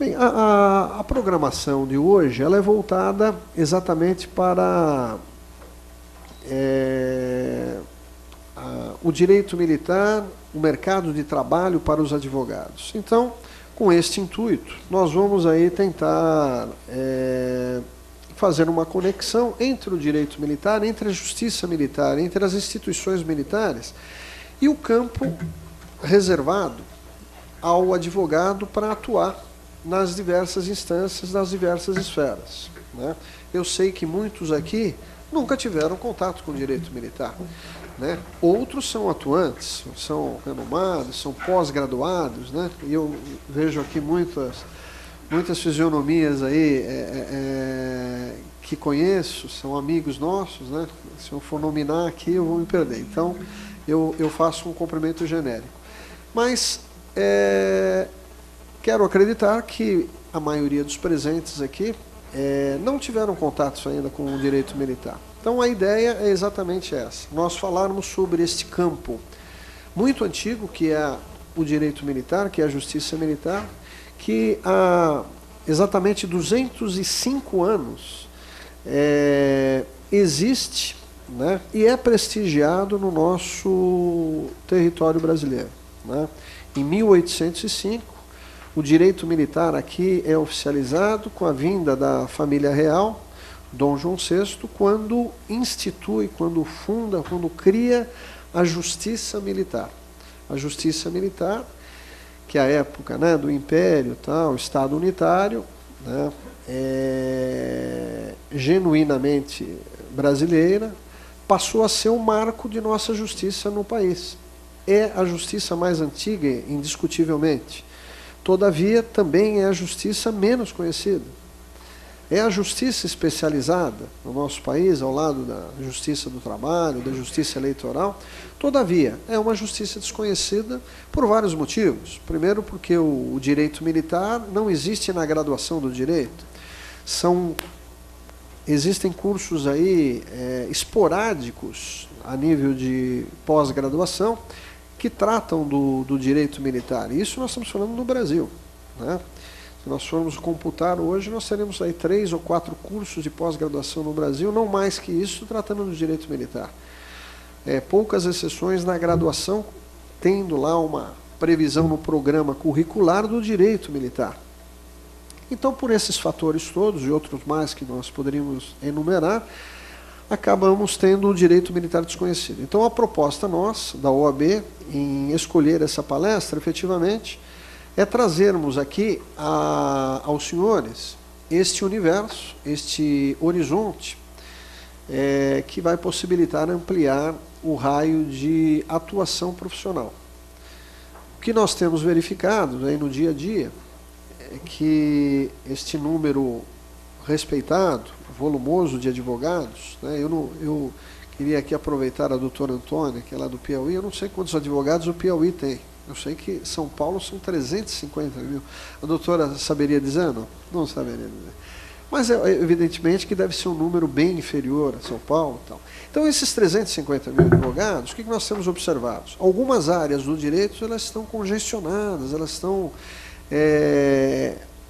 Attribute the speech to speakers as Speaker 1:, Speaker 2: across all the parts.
Speaker 1: Bem, a programação de hoje ela é voltada exatamente para o direito militar, o mercado de trabalho para os advogados. Então, com este intuito, nós vamos aí tentar fazer uma conexão entre o direito militar, entre a justiça militar, entre as instituições militares e o campo reservado ao advogado para atuar nas diversas instâncias, nas diversas esferas, né? Eu sei que muitos aqui nunca tiveram contato com o direito militar, né? Outros são atuantes, são renomados, são pós-graduados, né? E eu vejo aqui muitas fisionomias aí que conheço, são amigos nossos, né? Se eu for nominar aqui, eu vou me perder. Então, eu faço um cumprimento genérico. Mas quero acreditar que a maioria dos presentes aqui não tiveram contato ainda com o direito militar. Então, a ideia é exatamente essa. Nós falarmos sobre este campo muito antigo, que é o direito militar, que é a justiça militar, que há exatamente 205 anos existe, né, e é prestigiado no nosso território brasileiro, né? Em 1805, o direito militar aqui é oficializado com a vinda da família real, Dom João VI, quando institui, quando funda, quando cria a justiça militar. A justiça militar, que é a época, né, do Império, tal, Estado unitário, né, genuinamente brasileira, passou a ser o marco de nossa justiça no país. É a justiça mais antiga, indiscutivelmente. Todavia, também é a justiça menos conhecida. É a justiça especializada no nosso país, ao lado da justiça do trabalho, da justiça eleitoral. Todavia, é uma justiça desconhecida por vários motivos. Primeiro, porque o direito militar não existe na graduação do direito. Existem cursos aí esporádicos a nível de pós-graduação que tratam do direito militar. E isso nós estamos falando no Brasil, né? Se nós formos computar hoje, nós teremos aí 3 ou 4 cursos de pós-graduação no Brasil, não mais que isso, tratando do direito militar. Poucas exceções na graduação, tendo lá uma previsão no programa curricular do direito militar. Então, por esses fatores todos e outros mais que nós poderíamos enumerar, acabamos tendo o direito militar desconhecido. Então, a proposta nossa, da OAB, em escolher essa palestra, efetivamente, é trazermos aqui aos senhores este universo, este horizonte, que vai possibilitar ampliar o raio de atuação profissional. O que nós temos verificado aí no dia a dia é que este número respeitado, volumoso de advogados, né? Eu queria aqui aproveitar a doutora Antônia, que é lá do Piauí. Eu não sei quantos advogados o Piauí tem. Eu sei que São Paulo são 350 mil. A doutora saberia dizer? Não, não saberia dizer. Mas, evidentemente, que deve ser um número bem inferior a São Paulo e tal. Então, esses 350 mil advogados, o que nós temos observado? Algumas áreas do direito, elas estão congestionadas, elas estão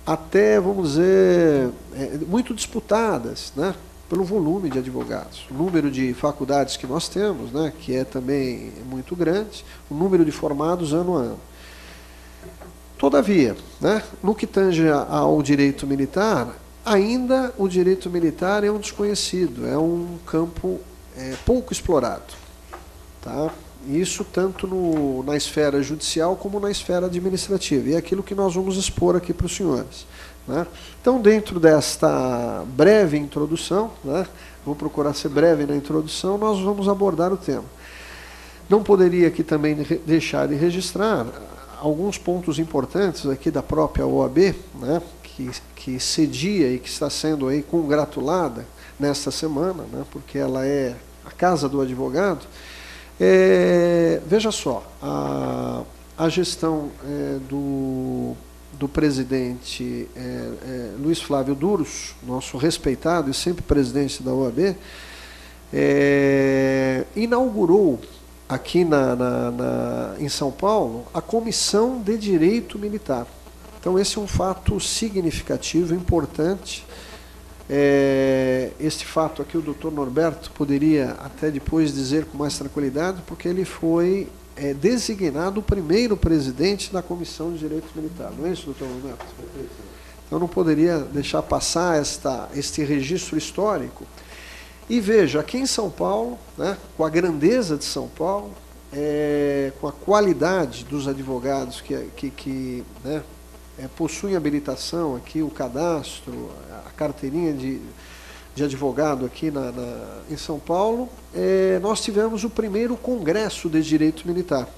Speaker 1: até, vamos dizer, muito disputadas, né, pelo volume de advogados. O número de faculdades que nós temos, né, que é também muito grande, o número de formados ano a ano. Todavia, né, no que tange ao direito militar, ainda o direito militar é um desconhecido, é um campo pouco explorado. Tá? Isso tanto na esfera judicial como na esfera administrativa. E é aquilo que nós vamos expor aqui para os senhores, né? Então, dentro desta breve introdução, né, vou procurar ser breve na introdução, nós vamos abordar o tema. Não poderia aqui também deixar de registrar alguns pontos importantes aqui da própria OAB, né, que cedia e que está sendo aí congratulada nesta semana, né, porque ela é a casa do advogado. Veja só, a gestão do presidente Luiz Flávio Duros, nosso respeitado e sempre presidente da OAB, inaugurou aqui em São Paulo a Comissão de Direito Militar. Então, esse é um fato significativo, importante. Este fato aqui o doutor Norberto poderia até depois dizer com mais tranquilidade, porque ele foi designado o primeiro presidente da Comissão de Direito Militar. Não é isso, doutor Norberto? Então, não poderia deixar passar este registro histórico. E veja, aqui em São Paulo, né, com a grandeza de São Paulo, com a qualidade dos advogados que né, possuem habilitação aqui, o cadastro, a carteirinha de advogado aqui em São Paulo, nós tivemos o primeiro congresso de direito militar,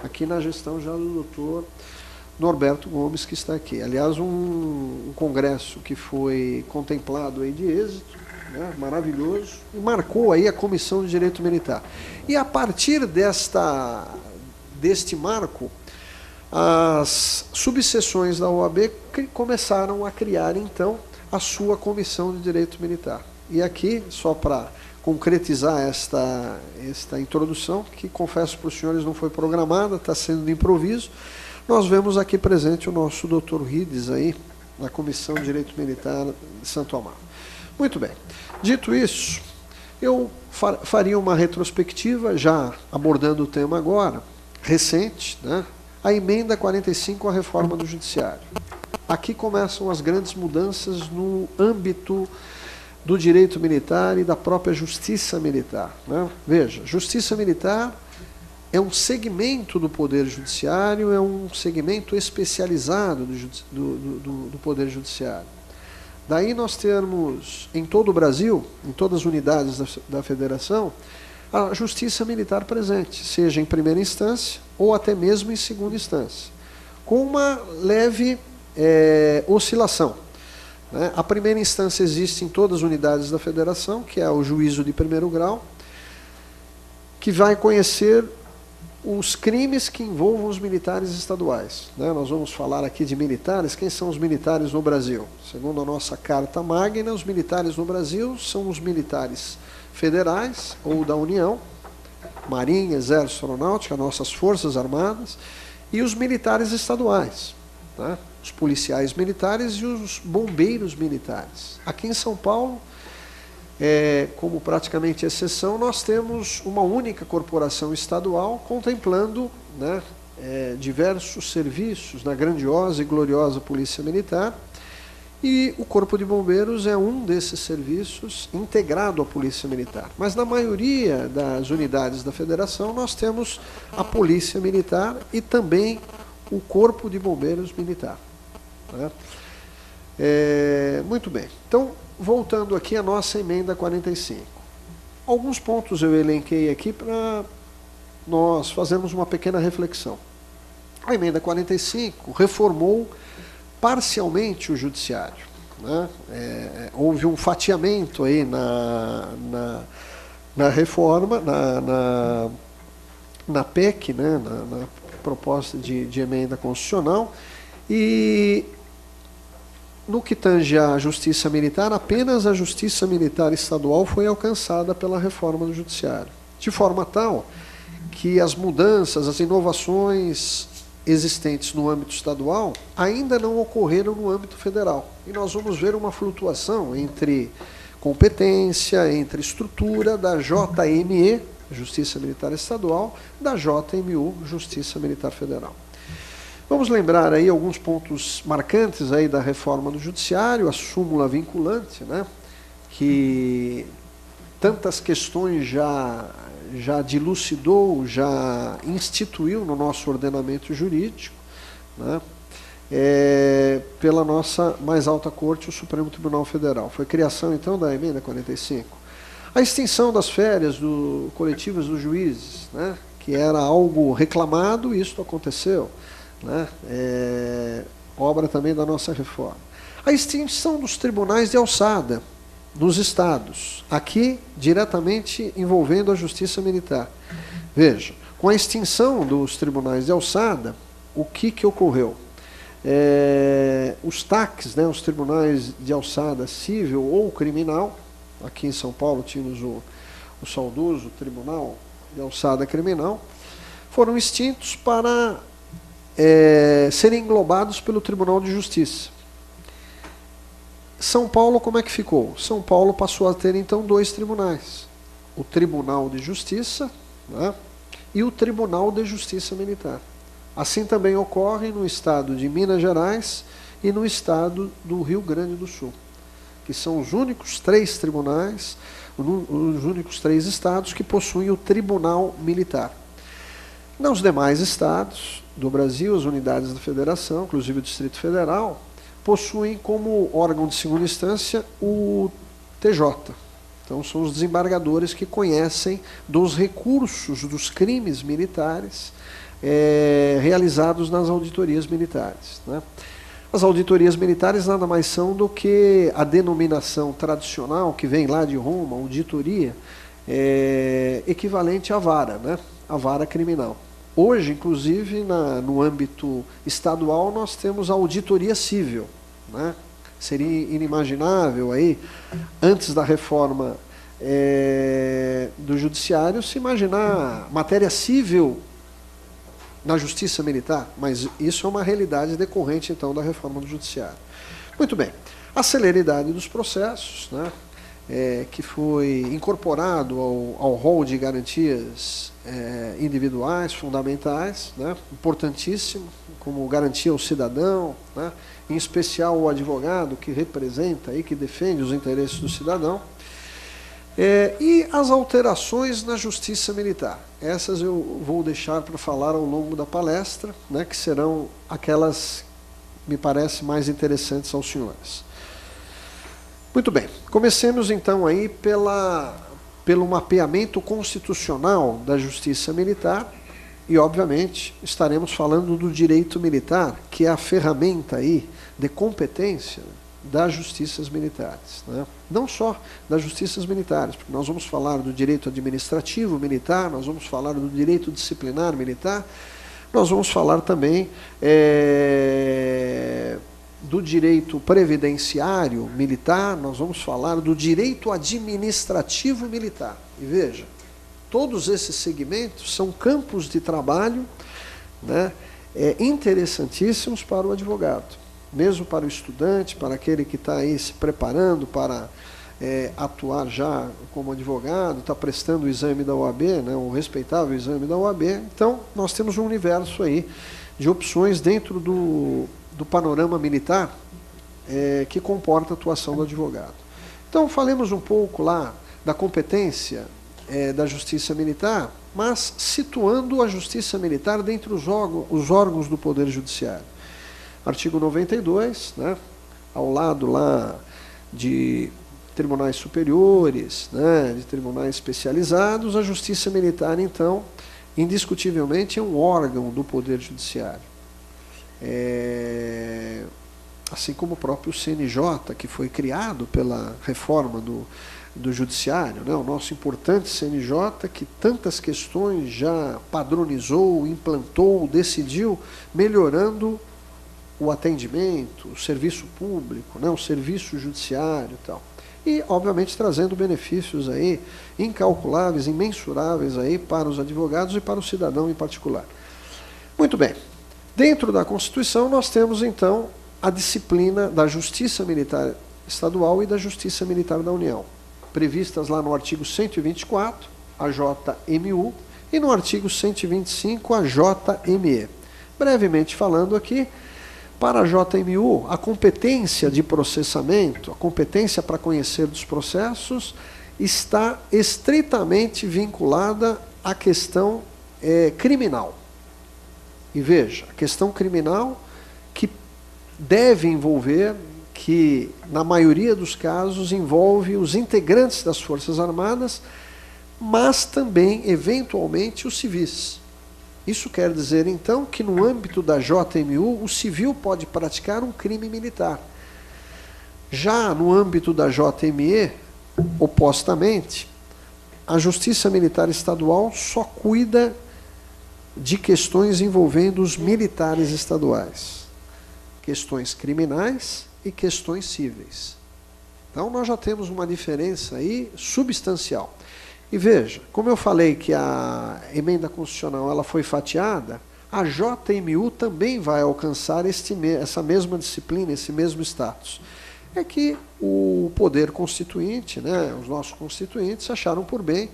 Speaker 1: aqui na gestão já do doutor Norberto Gomes, que está aqui. Aliás, um congresso que foi contemplado aí de êxito, né, maravilhoso, e marcou aí a Comissão de Direito Militar. E a partir deste marco, as subseções da OAB começaram a criar, então, a sua Comissão de Direito Militar. E aqui, só para concretizar esta introdução, que confesso para os senhores não foi programada, está sendo de improviso, nós vemos aqui presente o nosso doutor Rides aí, na Comissão de Direito Militar de Santo Amaro. Muito bem. Dito isso, eu faria uma retrospectiva, já abordando o tema agora, recente, né? A emenda 45 à reforma do Judiciário. Aqui começam as grandes mudanças no âmbito do direito militar e da própria justiça militar, né? Veja, justiça militar é um segmento do Poder Judiciário, é um segmento especializado do Poder Judiciário. Daí nós temos, em todo o Brasil, em todas as unidades da Federação, a Justiça Militar presente, seja em primeira instância ou até mesmo em segunda instância, com uma leve oscilação, né? A primeira instância existe em todas as unidades da Federação, que é o juízo de primeiro grau, que vai conhecer os crimes que envolvam os militares estaduais, né? Nós vamos falar aqui de militares. Quem são os militares no Brasil? Segundo a nossa Carta Magna, os militares no Brasil são os militares federais ou da União, Marinha, Exército, Aeronáutica, nossas Forças Armadas, e os militares estaduais, né? Os policiais militares e os bombeiros militares. Aqui em São Paulo, como praticamente exceção, nós temos uma única corporação estadual contemplando, né, diversos serviços na grandiosa e gloriosa Polícia Militar, e o Corpo de Bombeiros é um desses serviços integrado à Polícia Militar. Mas na maioria das unidades da Federação nós temos a Polícia Militar e também o Corpo de Bombeiros Militar, né? Muito bem. Então, voltando aqui à nossa emenda 45. Alguns pontos eu elenquei aqui para nós fazermos uma pequena reflexão. A emenda 45 reformou parcialmente o judiciário, né? Houve um fatiamento aí na reforma, na PEC, né? na proposta de emenda constitucional, e no que tange à Justiça Militar, apenas a Justiça Militar Estadual foi alcançada pela reforma do Judiciário, de forma tal que as mudanças, as inovações existentes no âmbito estadual ainda não ocorreram no âmbito federal. E nós vamos ver uma flutuação entre competência, entre estrutura da JME, Justiça Militar Estadual, da JMU, Justiça Militar Federal. Vamos lembrar aí alguns pontos marcantes aí da reforma do Judiciário, a súmula vinculante, né, que tantas questões já dilucidou, já instituiu no nosso ordenamento jurídico, né, pela nossa mais alta corte, o Supremo Tribunal Federal. Foi a criação, então, da emenda 45. A extinção das férias coletivas dos juízes, né, que era algo reclamado, e isso aconteceu, né, obra também da nossa reforma. A extinção dos tribunais de alçada nos estados, aqui diretamente envolvendo a Justiça Militar. Veja, com a extinção dos tribunais de alçada, o que ocorreu? Os TACs, né, os tribunais de alçada civil ou criminal, aqui em São Paulo tínhamos o saudoso Tribunal de Alçada Criminal, foram extintos para serem englobados pelo Tribunal de Justiça. São Paulo, como é que ficou? São Paulo passou a ter, então, 2 tribunais. O Tribunal de Justiça, né, e o Tribunal de Justiça Militar. Assim também ocorre no estado de Minas Gerais e no estado do Rio Grande do Sul, que são os únicos 3 tribunais, os únicos 3 estados que possuem o Tribunal Militar. Nos demais estados do Brasil, as unidades da federação, inclusive o Distrito Federal, possuem como órgão de segunda instância o TJ. Então, são os desembargadores que conhecem dos recursos dos crimes militares realizados nas auditorias militares, né? As auditorias militares nada mais são do que a denominação tradicional, que vem lá de Roma, auditoria, equivalente à vara, né? A vara criminal. Hoje, inclusive, no âmbito estadual, nós temos a auditoria civil, né? Seria inimaginável aí, antes da reforma do judiciário, se imaginar matéria civil na justiça militar, mas isso é uma realidade decorrente, então, da reforma do judiciário. Muito bem, a celeridade dos processos, né, que foi incorporado ao rol de garantias individuais, fundamentais, né, importantíssimo, como garantia ao cidadão, né, em especial o advogado que representa e que defende os interesses do cidadão, e as alterações na justiça militar. Essas eu vou deixar para falar ao longo da palestra, né, que serão aquelas, me parece, mais interessantes aos senhores. Muito bem, comecemos então aí pelo mapeamento constitucional da justiça militar e, obviamente, estaremos falando do direito militar, que é a ferramenta aí de competência das justiças militares, né? Não só das justiças militares, porque nós vamos falar do direito administrativo militar, nós vamos falar do direito disciplinar militar, nós vamos falar também do direito previdenciário militar, nós vamos falar do direito administrativo militar. E veja, todos esses segmentos são campos de trabalho, né, interessantíssimos para o advogado, mesmo para o estudante, para aquele que está aí se preparando para atuar já como advogado, está prestando o exame da OAB, né, o respeitável exame da OAB. Então, nós temos um universo aí de opções dentro do panorama militar que comporta a atuação do advogado. Então, falemos um pouco lá da competência da justiça militar, mas situando a justiça militar dentre os órgãos do Poder Judiciário. Artigo 92, né, ao lado lá de tribunais superiores, né, de tribunais especializados, a justiça militar, então, indiscutivelmente é um órgão do Poder Judiciário. Assim como o próprio CNJ, que foi criado pela reforma do Judiciário, né, o nosso importante CNJ, que tantas questões já padronizou, implantou, decidiu, melhorando o atendimento, o serviço público, né, o serviço judiciário e tal. E, obviamente, trazendo benefícios aí incalculáveis, imensuráveis aí para os advogados e para o cidadão em particular. Muito bem. Dentro da Constituição, nós temos, então, a disciplina da Justiça Militar Estadual e da Justiça Militar da União, previstas lá no artigo 124, a JMU, e no artigo 125, a JME. Brevemente falando aqui, para a JMU, a competência de processamento, a competência para conhecer dos processos, está estritamente vinculada à questão criminal. E veja, a questão criminal que deve envolver, que na maioria dos casos envolve os integrantes das Forças Armadas, mas também, eventualmente, os civis. Isso quer dizer, então, que no âmbito da JMU, o civil pode praticar um crime militar. Já no âmbito da JME, opostamente, a Justiça Militar Estadual só cuida de questões envolvendo os militares estaduais. Questões criminais e questões cíveis. Então, nós já temos uma diferença aí substancial. E veja, como eu falei que a emenda constitucional ela foi fatiada, a JMU também vai alcançar essa mesma disciplina, esse mesmo status. É que o poder constituinte, né, os nossos constituintes, acharam por bem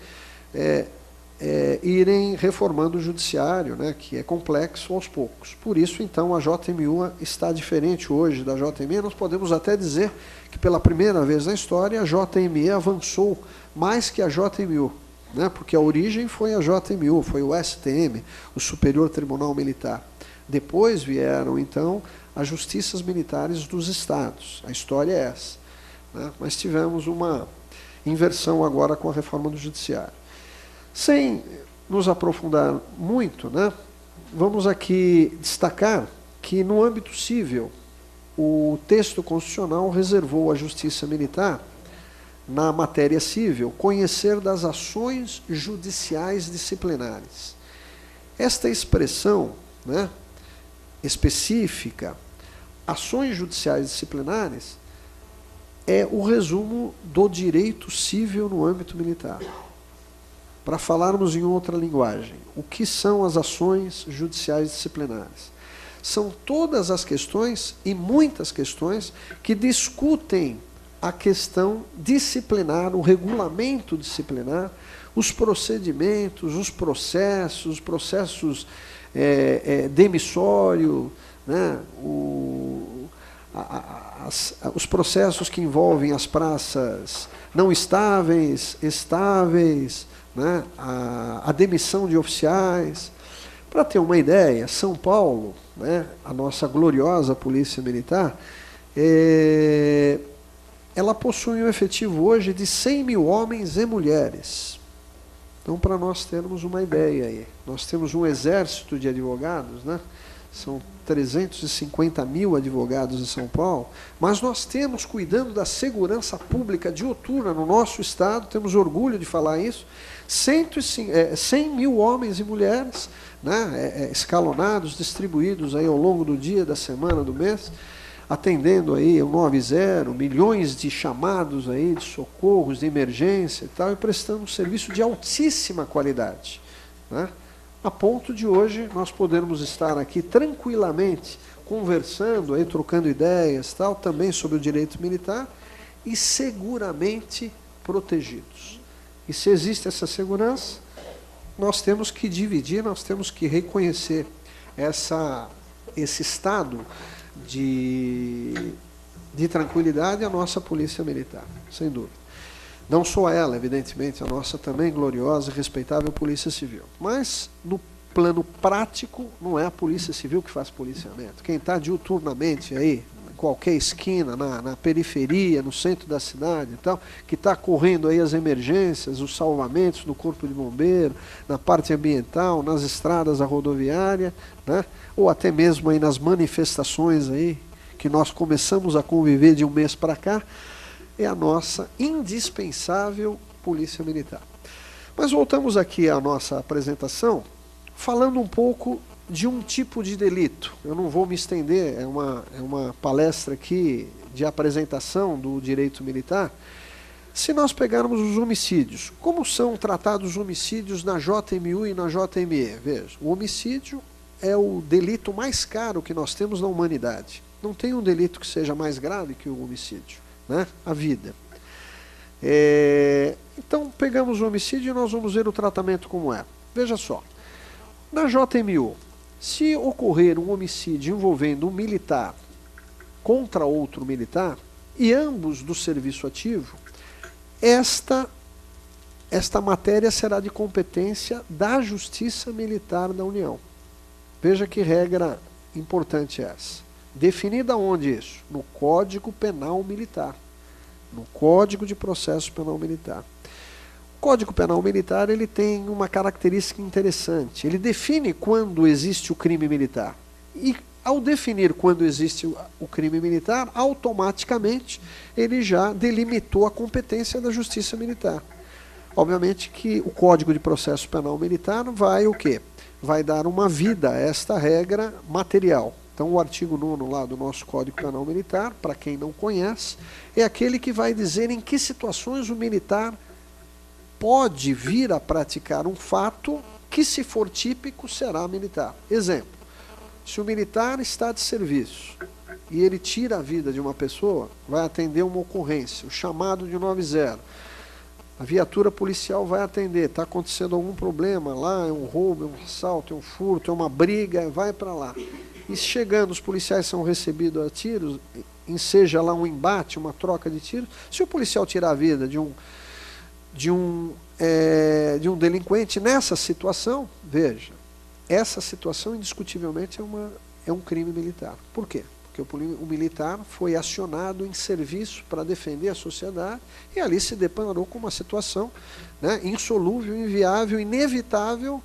Speaker 1: irem reformando o judiciário, né, que é complexo aos poucos. Por isso, então, a JMU está diferente hoje da JME. Nós podemos até dizer que, pela primeira vez na história, a JME avançou mais que a JMU, né, porque a origem foi a JMU, foi o STM, o Superior Tribunal Militar. Depois vieram, então, as justiças militares dos estados. A história é essa, né? Mas tivemos uma inversão agora com a reforma do judiciário. Sem nos aprofundar muito, né, vamos aqui destacar que, no âmbito civil, o texto constitucional reservou à justiça militar, na matéria civil, conhecer das ações judiciais disciplinares. Esta expressão, né, específica, ações judiciais disciplinares, é o resumo do direito civil no âmbito militar. Para falarmos em outra linguagem, o que são as ações judiciais disciplinares? São todas as questões, e muitas questões, que discutem a questão disciplinar, o regulamento disciplinar, os procedimentos, os processos demissório, né, os processos que envolvem as praças não estáveis, estáveis, né, a demissão de oficiais. Para ter uma ideia, São Paulo, né, a nossa gloriosa Polícia Militar, ela possui um efetivo hoje de 100 mil homens e mulheres. Então, para nós termos uma ideia aí, nós temos um exército de advogados, né? São 350 mil advogados em São Paulo, mas nós temos, cuidando da segurança pública diuturna no nosso estado, temos orgulho de falar isso, 100 mil homens e mulheres, né, escalonados, distribuídos aí ao longo do dia, da semana, do mês, atendendo aí o 90, milhões de chamados aí de socorros, de emergência e tal, e prestando um serviço de altíssima qualidade, né? A ponto de hoje nós podermos estar aqui tranquilamente conversando, aí, trocando ideias, tal, também sobre o direito militar, e seguramente protegidos. E se existe essa segurança, nós temos que dividir, nós temos que reconhecer esse estado de tranquilidade à nossa Polícia Militar, sem dúvida. Não só ela, evidentemente, a nossa também gloriosa e respeitável Polícia Civil. Mas, no plano prático, não é a Polícia Civil que faz policiamento. Quem está diuturnamente aí, em qualquer esquina, na periferia, no centro da cidade e tal, que está correndo aí as emergências, os salvamentos no Corpo de Bombeiro, na parte ambiental, nas estradas da rodoviária, né, ou até mesmo aí nas manifestações aí, que nós começamos a conviver de um mês para cá, é a nossa indispensável Polícia Militar. Mas voltamos aqui à nossa apresentação, falando um pouco de um tipo de delito. Eu não vou me estender, é uma palestra aqui de apresentação do direito militar. Se nós pegarmos os homicídios, como são tratados os homicídios na JMU e na JME? Veja, o homicídio é o delito mais caro que nós temos na humanidade. Não tem um delito que seja mais grave que o homicídio, né? A vida. Então, pegamos o homicídio e nós vamos ver o tratamento como é. Veja só, na JMU, se ocorrer um homicídio envolvendo um militar contra outro militar, e ambos do serviço ativo, esta matéria será de competência da Justiça Militar da União. Veja que regra importante é essa. Definida onde isso? No Código Penal Militar, no Código de Processo Penal Militar. O Código Penal Militar, ele tem uma característica interessante. Ele define quando existe o crime militar. E, ao definir quando existe o crime militar, automaticamente ele já delimitou a competência da Justiça Militar. Obviamente que o Código de Processo Penal Militar vai o quê? Vai dar uma vida a esta regra material. Então, o artigo 9º lá do nosso Código Penal Militar, para quem não conhece, é aquele que vai dizer em que situações o militar pode vir a praticar um fato que, se for típico, será militar. Exemplo, se o militar está de serviço e ele tira a vida de uma pessoa, vai atender uma ocorrência, o chamado de 90. A viatura policial vai atender, está acontecendo algum problema lá, é um roubo, é um assalto, é um furto, é uma briga, vai para lá. E chegando, os policiais são recebidos a tiros, seja lá um embate, uma troca de tiros. Se o policial tirar a vida de um delinquente nessa situação, veja, essa situação indiscutivelmente é um crime militar. Por quê? Porque o militar foi acionado em serviço para defender a sociedade e ali se deparou com uma situação, né, insolúvel, inviável, inevitável,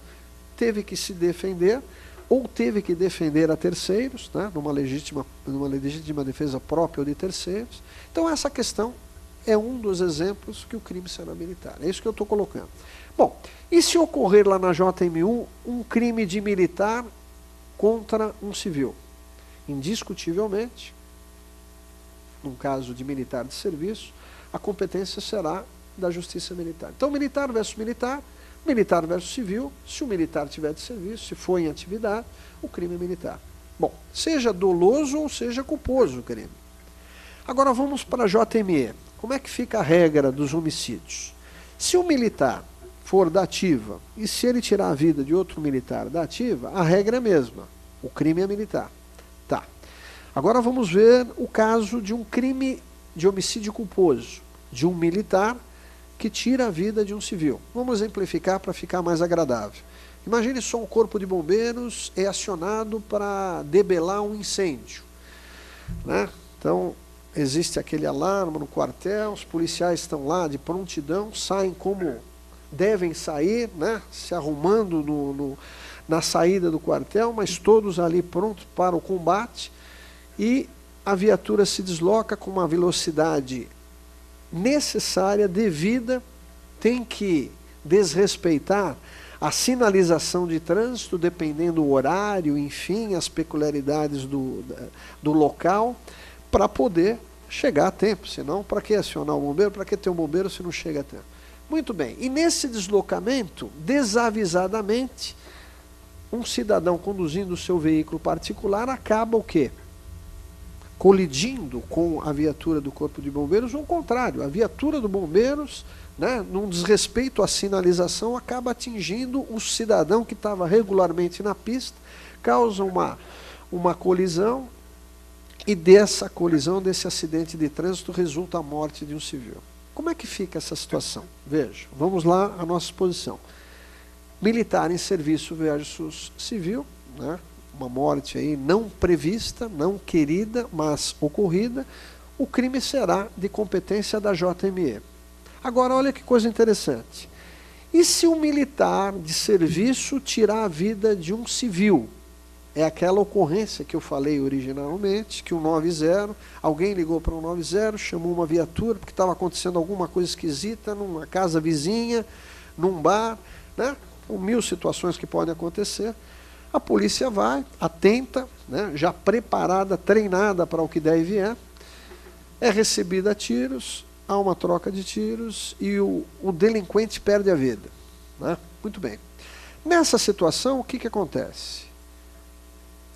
Speaker 1: teve que se defender ou teve que defender a terceiros, né, numa legítima defesa própria ou de terceiros. Então essa questão é um dos exemplos que o crime será militar. É isso que eu estou colocando. Bom, e se ocorrer lá na JMU um crime de militar contra um civil? Indiscutivelmente, num caso de militar de serviço, a competência será da justiça militar. Então, militar versus civil, se o militar tiver de serviço, se for em atividade, o crime é militar. Bom, seja doloso ou seja culposo o crime. Agora vamos para a JME. Como é que fica a regra dos homicídios? Se o militar for da ativa e se ele tirar a vida de outro militar da ativa, a regra é a mesma. O crime é militar. Tá. Agora vamos ver o caso de um crime de homicídio culposo, de um militar que tira a vida de um civil. Vamos exemplificar para ficar mais agradável. Imagine só um corpo de bombeiros é acionado para debelar um incêndio, né? Então, existe aquele alarme no quartel, os policiais estão lá de prontidão, saem como devem sair, né? Se arrumando na saída do quartel, mas todos ali prontos para o combate, e a viatura se desloca com uma velocidade necessária, devida, tem que desrespeitar a sinalização de trânsito, dependendo do horário, enfim, as peculiaridades do local, para poder chegar a tempo. Senão, para que acionar o bombeiro? Para que ter um bombeiro se não chega a tempo? Muito bem. E nesse deslocamento, desavisadamente, um cidadão conduzindo o seu veículo particular acaba o quê? Colidindo com a viatura do Corpo de Bombeiros, ou ao contrário, a viatura do Bombeiros, né, num desrespeito à sinalização, acaba atingindo o cidadão que estava regularmente na pista, causa uma colisão, e dessa colisão, desse acidente de trânsito, resulta a morte de um civil. Como é que fica essa situação? Veja, vamos lá à nossa posição. Militar em serviço versus civil, né? Uma morte aí não prevista, não querida, mas ocorrida, o crime será de competência da JME. Agora, olha que coisa interessante. E se o militar de serviço tirar a vida de um civil? É aquela ocorrência que eu falei originalmente, que o 90, alguém ligou para o 90, chamou uma viatura, porque estava acontecendo alguma coisa esquisita numa casa vizinha, num bar, né? Com 1000 situações que podem acontecer. A polícia vai, atenta, né? Já preparada, treinada para o que der e vier, é recebida a tiros, há uma troca de tiros e o delinquente perde a vida, né? Muito bem. Nessa situação, o que acontece?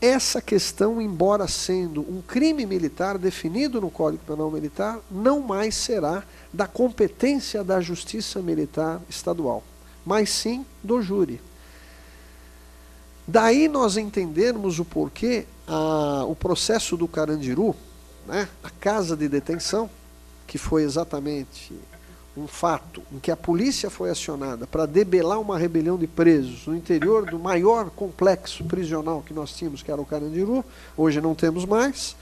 Speaker 1: Essa questão, embora sendo um crime militar definido no Código Penal Militar, não mais será da competência da Justiça Militar Estadual, mas sim do júri. Daí nós entendermos o porquê o processo do Carandiru, né, a casa de detenção, que foi exatamente um fato em que a polícia foi acionada para debelar uma rebelião de presos no interior do maior complexo prisional que nós tínhamos, que era o Carandiru, hoje não temos mais,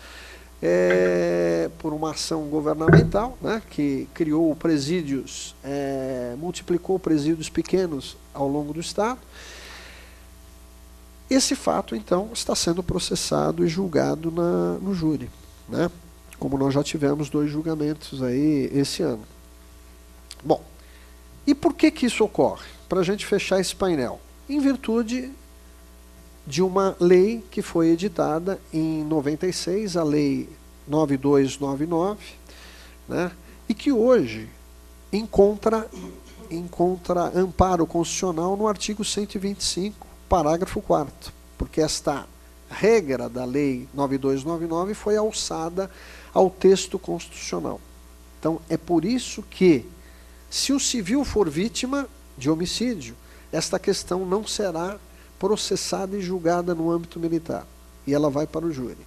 Speaker 1: por uma ação governamental, né, que criou presídios, multiplicou presídios pequenos ao longo do estado. Esse fato, então, está sendo processado e julgado no júri, né, como nós já tivemos 2 julgamentos aí esse ano. Bom, e por que isso ocorre? Para a gente fechar esse painel. Em virtude de uma lei que foi editada em 96, a Lei 9299, né, e que hoje encontra encontra amparo constitucional no artigo 125, parágrafo 4º, porque esta regra da Lei 9299 foi alçada ao texto constitucional. Então, é por isso que, se o civil for vítima de homicídio, esta questão não será processada e julgada no âmbito militar, e ela vai para o júri.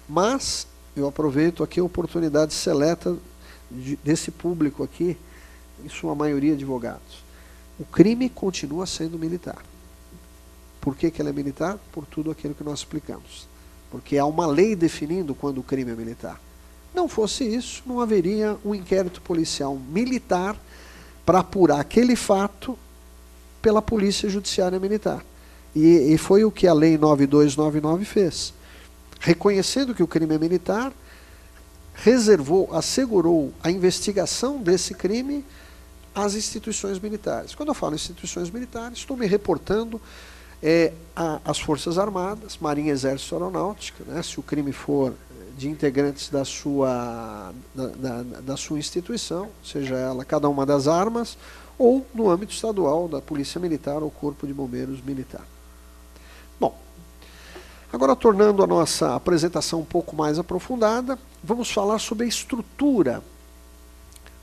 Speaker 1: Mas, eu aproveito aqui a oportunidade seleta desse público aqui, em sua maioria advogados. O crime continua sendo militar. Por que ela é militar? Por tudo aquilo que nós explicamos. Porque há uma lei definindo quando o crime é militar. Não fosse isso, não haveria um inquérito policial militar para apurar aquele fato pela Polícia Judiciária Militar. E foi o que a Lei 9299 fez. Reconhecendo que o crime é militar, assegurou a investigação desse crime às instituições militares. Quando eu falo instituições militares, estou me reportando às Forças Armadas, Marinha, Exército, Aeronáutica, né, se o crime for de integrantes da sua instituição, seja ela cada uma das armas, ou no âmbito estadual da Polícia Militar ou Corpo de Bombeiros Militar. Bom, agora tornando a nossa apresentação um pouco mais aprofundada, vamos falar sobre a estrutura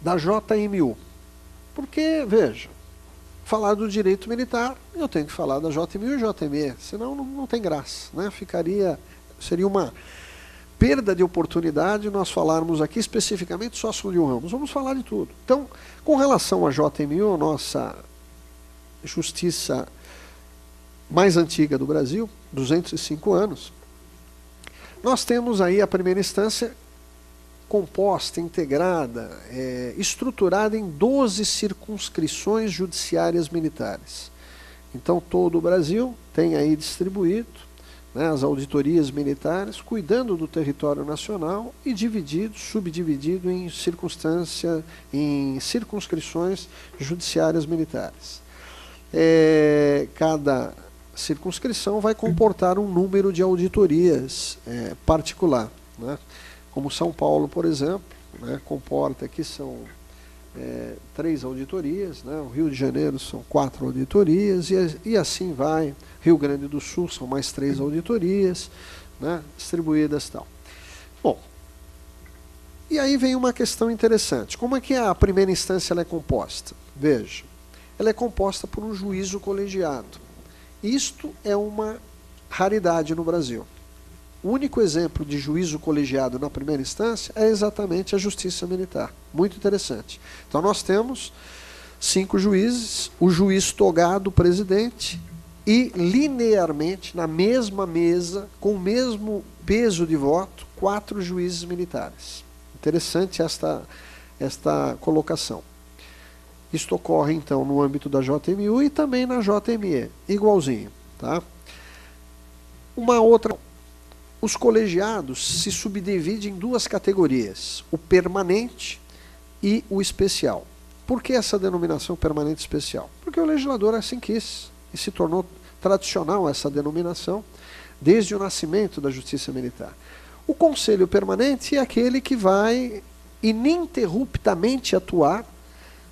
Speaker 1: da JMU. Porque, veja, falar do direito militar, eu tenho que falar da JMU e JME, senão não tem graça, né? Seria uma perda de oportunidade nós falarmos aqui especificamente só sobre o ramo. Vamos falar de tudo. Então, com relação à JMU, a nossa justiça mais antiga do Brasil, 205 anos, nós temos aí a primeira instância composta, integrada, estruturada em 12 circunscrições judiciárias militares. Então, todo o Brasil tem aí distribuído, né, as auditorias militares, cuidando do território nacional e subdividido em circunscrições judiciárias militares. Cada circunscrição vai comportar um número de auditorias particular, né? Como São Paulo, por exemplo, né, comporta aqui são 3 auditorias, né, o Rio de Janeiro são 4 auditorias, e assim vai. Rio Grande do Sul são mais 3 auditorias, né, distribuídas e tal. Bom, e aí vem uma questão interessante. Como é que a primeira instância ela é composta? Veja, ela é composta por um juízo colegiado. Isto é uma raridade no Brasil. O único exemplo de juízo colegiado na primeira instância é exatamente a Justiça Militar. Muito interessante. Então nós temos 5 juízes, o juiz togado, o presidente, e linearmente, na mesma mesa, com o mesmo peso de voto, 4 juízes militares. Interessante esta colocação. Isto ocorre, então, no âmbito da JMU e também na JME, igualzinho. Tá? Uma outra... Os colegiados se subdividem em 2 categorias, o permanente e o especial. Por que essa denominação permanente e especial? Porque o legislador assim quis, e se tornou tradicional essa denominação desde o nascimento da Justiça Militar. O Conselho Permanente é aquele que vai ininterruptamente atuar,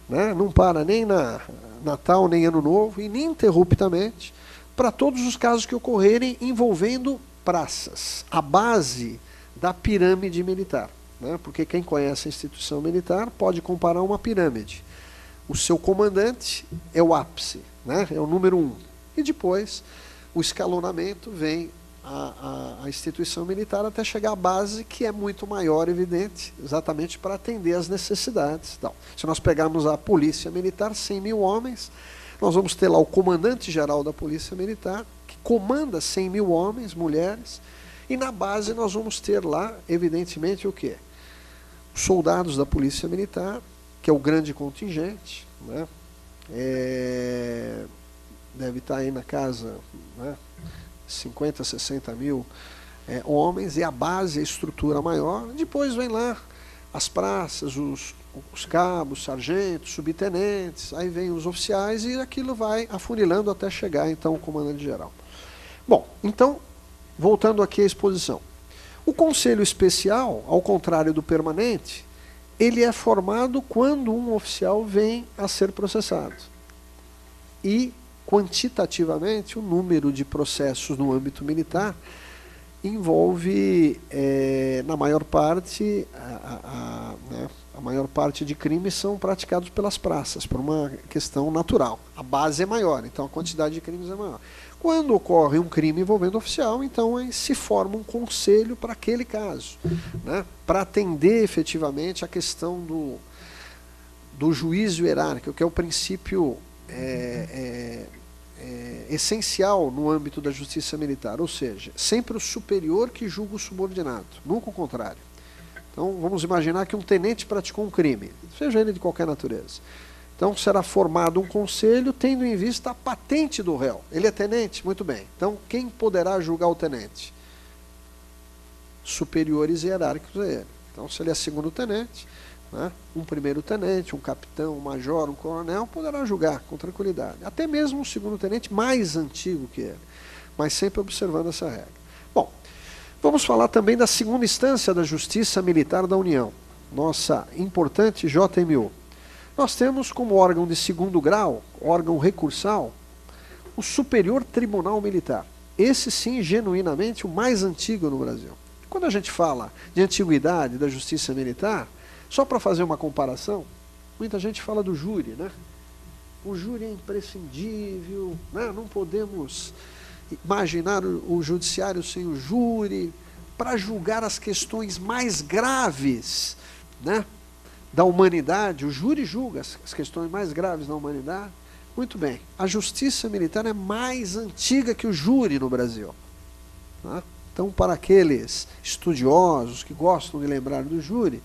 Speaker 1: né, não para nem na Natal nem Ano Novo, ininterruptamente, para todos os casos que ocorrerem envolvendo praças, a base da pirâmide militar, né? Porque quem conhece a instituição militar pode comparar uma pirâmide. O seu comandante é o ápice, né? É o número 1. E depois o escalonamento vem a instituição militar até chegar à base, que é muito maior, evidente, exatamente para atender às necessidades. Então, se nós pegarmos a Polícia Militar, 100 mil homens, nós vamos ter lá o comandante-geral da Polícia Militar, que comanda 100 mil homens, mulheres, e na base nós vamos ter lá, evidentemente, o quê? Os soldados da Polícia Militar, que é o grande contingente, né? Deve estar aí na casa, né, 50, 60 mil homens, e a base, a estrutura maior. Depois vem lá as praças, os cabos, sargentos, subtenentes, aí vem os oficiais, e aquilo vai afunilando até chegar, então, o comandante-geral. Bom, então, voltando aqui à exposição. O Conselho Especial, ao contrário do permanente, ele é formado quando um oficial vem a ser processado. E, quantitativamente, o número de processos no âmbito militar envolve, na maior parte, a maior parte de crimes são praticados pelas praças, por uma questão natural. A base é maior, então a quantidade de crimes é maior. Quando ocorre um crime envolvendo oficial, então aí se forma um conselho para aquele caso, né, para atender efetivamente a questão do juízo hierárquico, que é o princípio essencial no âmbito da justiça militar, ou seja, sempre o superior que julga o subordinado, nunca o contrário. Então vamos imaginar que um tenente praticou um crime, seja ele de qualquer natureza. Então será formado um conselho tendo em vista a patente do réu. Ele é tenente? Muito bem. Então quem poderá julgar o tenente? Superiores hierárquicos a ele. Então se ele é segundo tenente, né, um primeiro tenente, um capitão, um major, um coronel, poderá julgar com tranquilidade. Até mesmo um segundo tenente mais antigo que ele. Mas sempre observando essa regra. Bom, vamos falar também da segunda instância da Justiça Militar da União. Nossa importante JMU. Nós temos como órgão de segundo grau, órgão recursal, o Superior Tribunal Militar. Esse sim, genuinamente, o mais antigo no Brasil. Quando a gente fala de antiguidade da Justiça Militar, só para fazer uma comparação, muita gente fala do júri, né? O júri é imprescindível, né? Não podemos imaginar o judiciário sem o júri, para julgar as questões mais graves, né, da humanidade. O júri julga as questões mais graves da humanidade. Muito bem, a justiça militar é mais antiga que o júri no Brasil. Tá? Então, para aqueles estudiosos que gostam de lembrar do júri,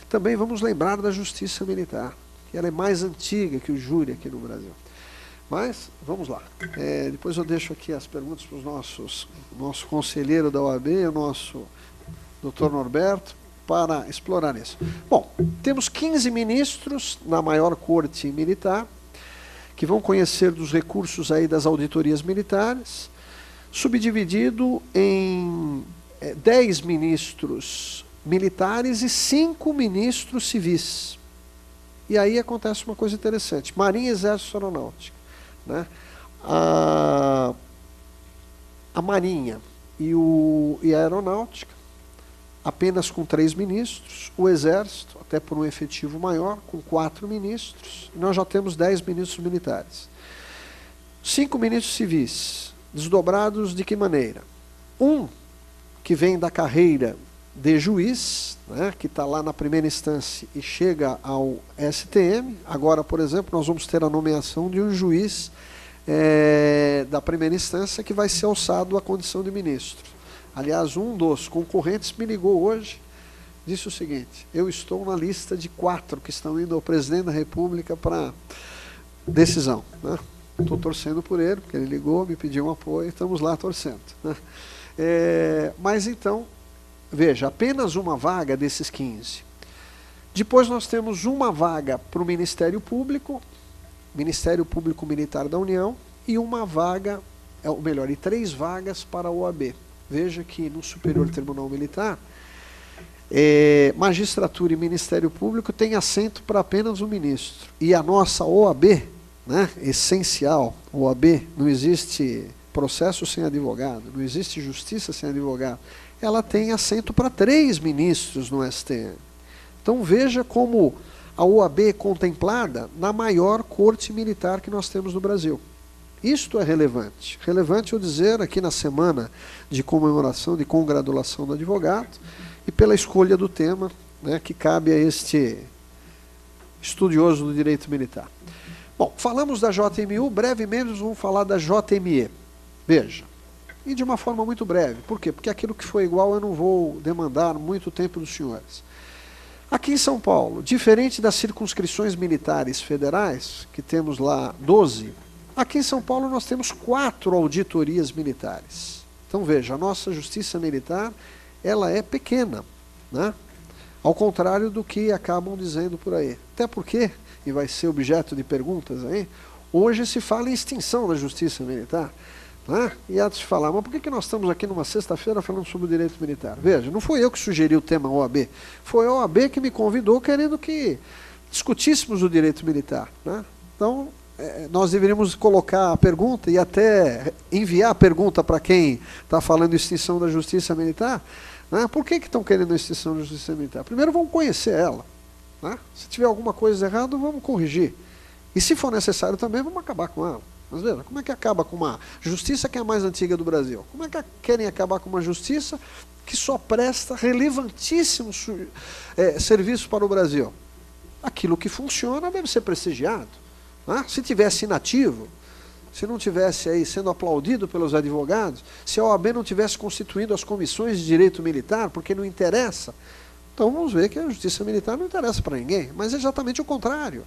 Speaker 1: também vamos lembrar da justiça militar, que ela é mais antiga que o júri aqui no Brasil. Mas, vamos lá. Depois eu deixo aqui as perguntas para o nosso conselheiro da OAB, o nosso doutor Norberto, para explorar isso. Bom, temos 15 ministros na maior corte militar, que vão conhecer dos recursos aí das auditorias militares, subdividido em 10 ministros militares e 5 ministros civis. E aí acontece uma coisa interessante. Marinha, Exército e Aeronáutica. Né? A Marinha e a Aeronáutica, apenas com 3 ministros. O Exército, até por um efetivo maior, com 4 ministros. E nós já temos 10 ministros militares. 5 ministros civis, desdobrados de que maneira? Um, que vem da carreira de juiz, né, que está lá na primeira instância e chega ao STM. Agora, por exemplo, nós vamos ter a nomeação de um juiz da primeira instância que vai ser alçado à condição de ministro. Aliás, um dos concorrentes me ligou hoje, disse o seguinte: eu estou na lista de 4 que estão indo ao presidente da República para decisão. Né? Estou torcendo por ele, porque ele ligou, me pediu um apoio, estamos lá torcendo. Né? Mas então, veja, apenas uma vaga desses 15. Depois nós temos uma vaga para o Ministério Público Militar da União, e uma vaga, ou melhor, e 3 vagas para a OAB. Veja que no Superior Tribunal Militar, magistratura e Ministério Público tem assento para apenas um ministro. E a nossa OAB, né, essencial, OAB, não existe processo sem advogado, não existe justiça sem advogado. Ela tem assento para 3 ministros no STM. Então veja como a OAB é contemplada na maior corte militar que nós temos no Brasil. Isto é relevante. Relevante eu dizer aqui na semana de comemoração, de congratulação do advogado, e pela escolha do tema, né, que cabe a este estudioso do direito militar. Bom, falamos da JMU, brevemente vamos falar da JME. Veja, e de uma forma muito breve. Por quê? Porque aquilo que foi igual eu não vou demandar muito tempo dos senhores. Aqui em São Paulo, diferente das circunscrições militares federais, que temos lá 12, aqui em São Paulo nós temos 4 auditorias militares. Então veja, a nossa justiça militar, ela é pequena, né? Ao contrário do que acabam dizendo por aí. Até porque, e vai ser objeto de perguntas aí, hoje se fala em extinção da justiça militar. Né? E há de se falar, mas por que nós estamos aqui numa sexta-feira falando sobre o direito militar? Veja, não fui eu que sugeri o tema OAB, foi a OAB que me convidou querendo que discutíssemos o direito militar. Né? Então, nós deveríamos colocar a pergunta e até enviar a pergunta para quem está falando de extinção da justiça militar. Né? Por que estão querendo a extinção da justiça militar? Primeiro vamos conhecer ela. Né? Se tiver alguma coisa errada, vamos corrigir. E se for necessário também, vamos acabar com ela. Mas veja, como é que acaba com uma justiça que é a mais antiga do Brasil? Como é que querem acabar com uma justiça que só presta relevantíssimos serviços para o Brasil? Aquilo que funciona deve ser prestigiado. Né? Se tivesse inativo, se não tivesse aí sendo aplaudido pelos advogados, se a OAB não tivesse constituindo as comissões de direito militar, porque não interessa, então vamos ver que a justiça militar não interessa para ninguém, mas é exatamente o contrário.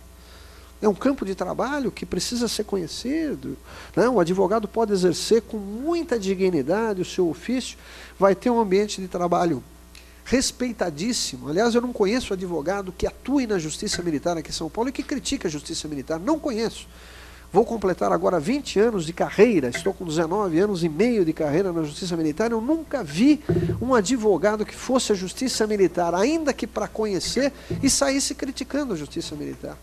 Speaker 1: É um campo de trabalho que precisa ser conhecido. Né? O advogado pode exercer com muita dignidade o seu ofício, vai ter um ambiente de trabalho respeitadíssimo. Aliás, eu não conheço advogado que atue na justiça militar aqui em São Paulo e que critique a justiça militar. Não conheço. Vou completar agora 20 anos de carreira, estou com 19 anos e meio de carreira na justiça militar, eu nunca vi um advogado que fosse a justiça militar, ainda que para conhecer, e saísse criticando a justiça militar.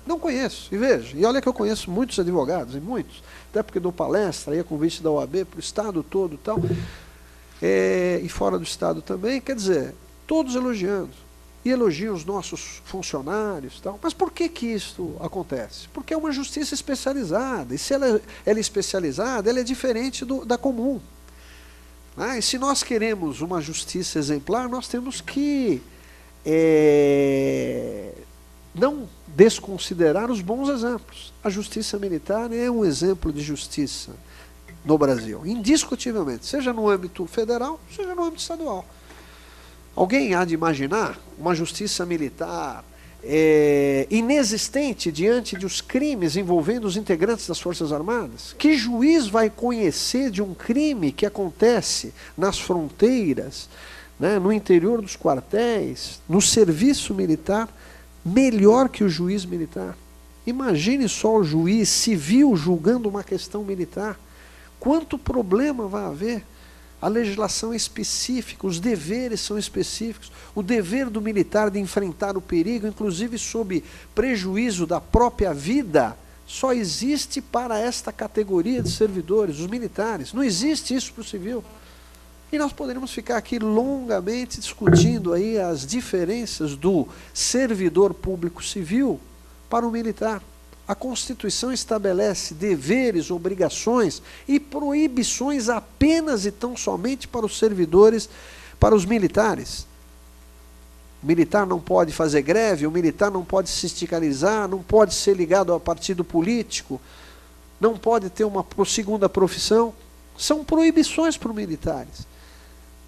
Speaker 1: Não conheço, e veja, e olha que eu conheço muitos advogados, e muitos, até porque dou palestra, aí a convite da OAB para o Estado todo e tal, e fora do Estado também, quer dizer, todos elogiando, e elogiam os nossos funcionários e tal. Mas por que isso acontece? Porque é uma justiça especializada, e se ela é especializada, ela é diferente da comum. E se nós queremos uma justiça exemplar, nós temos que não desconsiderar os bons exemplos. A justiça militar é um exemplo de justiça no Brasil, indiscutivelmente, seja no âmbito federal, seja no âmbito estadual. Alguém há de imaginar uma justiça militar inexistente diante dos crimes envolvendo os integrantes das Forças Armadas? Que juiz vai conhecer de um crime que acontece nas fronteiras, né, no interior dos quartéis, no serviço militar, melhor que o juiz militar? Imagine só o juiz civil julgando uma questão militar. Quanto problema vai haver? A legislação é específica, os deveres são específicos. O dever do militar de enfrentar o perigo, inclusive sob prejuízo da própria vida, só existe para esta categoria de servidores, os militares. Não existe isso para o civil. E nós poderíamos ficar aqui longamente discutindo aí as diferenças do servidor público civil para o militar. A Constituição estabelece deveres, obrigações e proibições apenas e tão somente para os servidores, para os militares. O militar não pode fazer greve, o militar não pode se sindicalizar, não pode ser ligado a partido político, não pode ter uma segunda profissão. São proibições para os militares.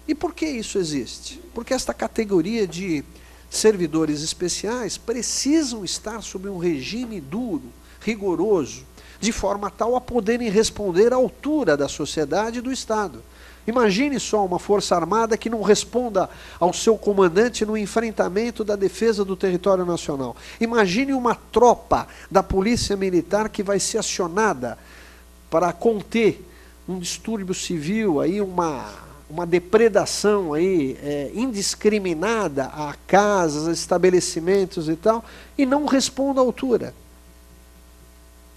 Speaker 1: E por que isso existe? Porque esta categoria de servidores especiais precisam estar sob um regime duro, rigoroso, de forma tal a poderem responder à altura da sociedade e do Estado. Imagine só uma força armada que não responda ao seu comandante no enfrentamento da defesa do território nacional. Imagine uma tropa da polícia militar que vai ser acionada para conter um distúrbio civil, aí uma depredação aí, indiscriminada a casas, a estabelecimentos e tal, e não responda à altura.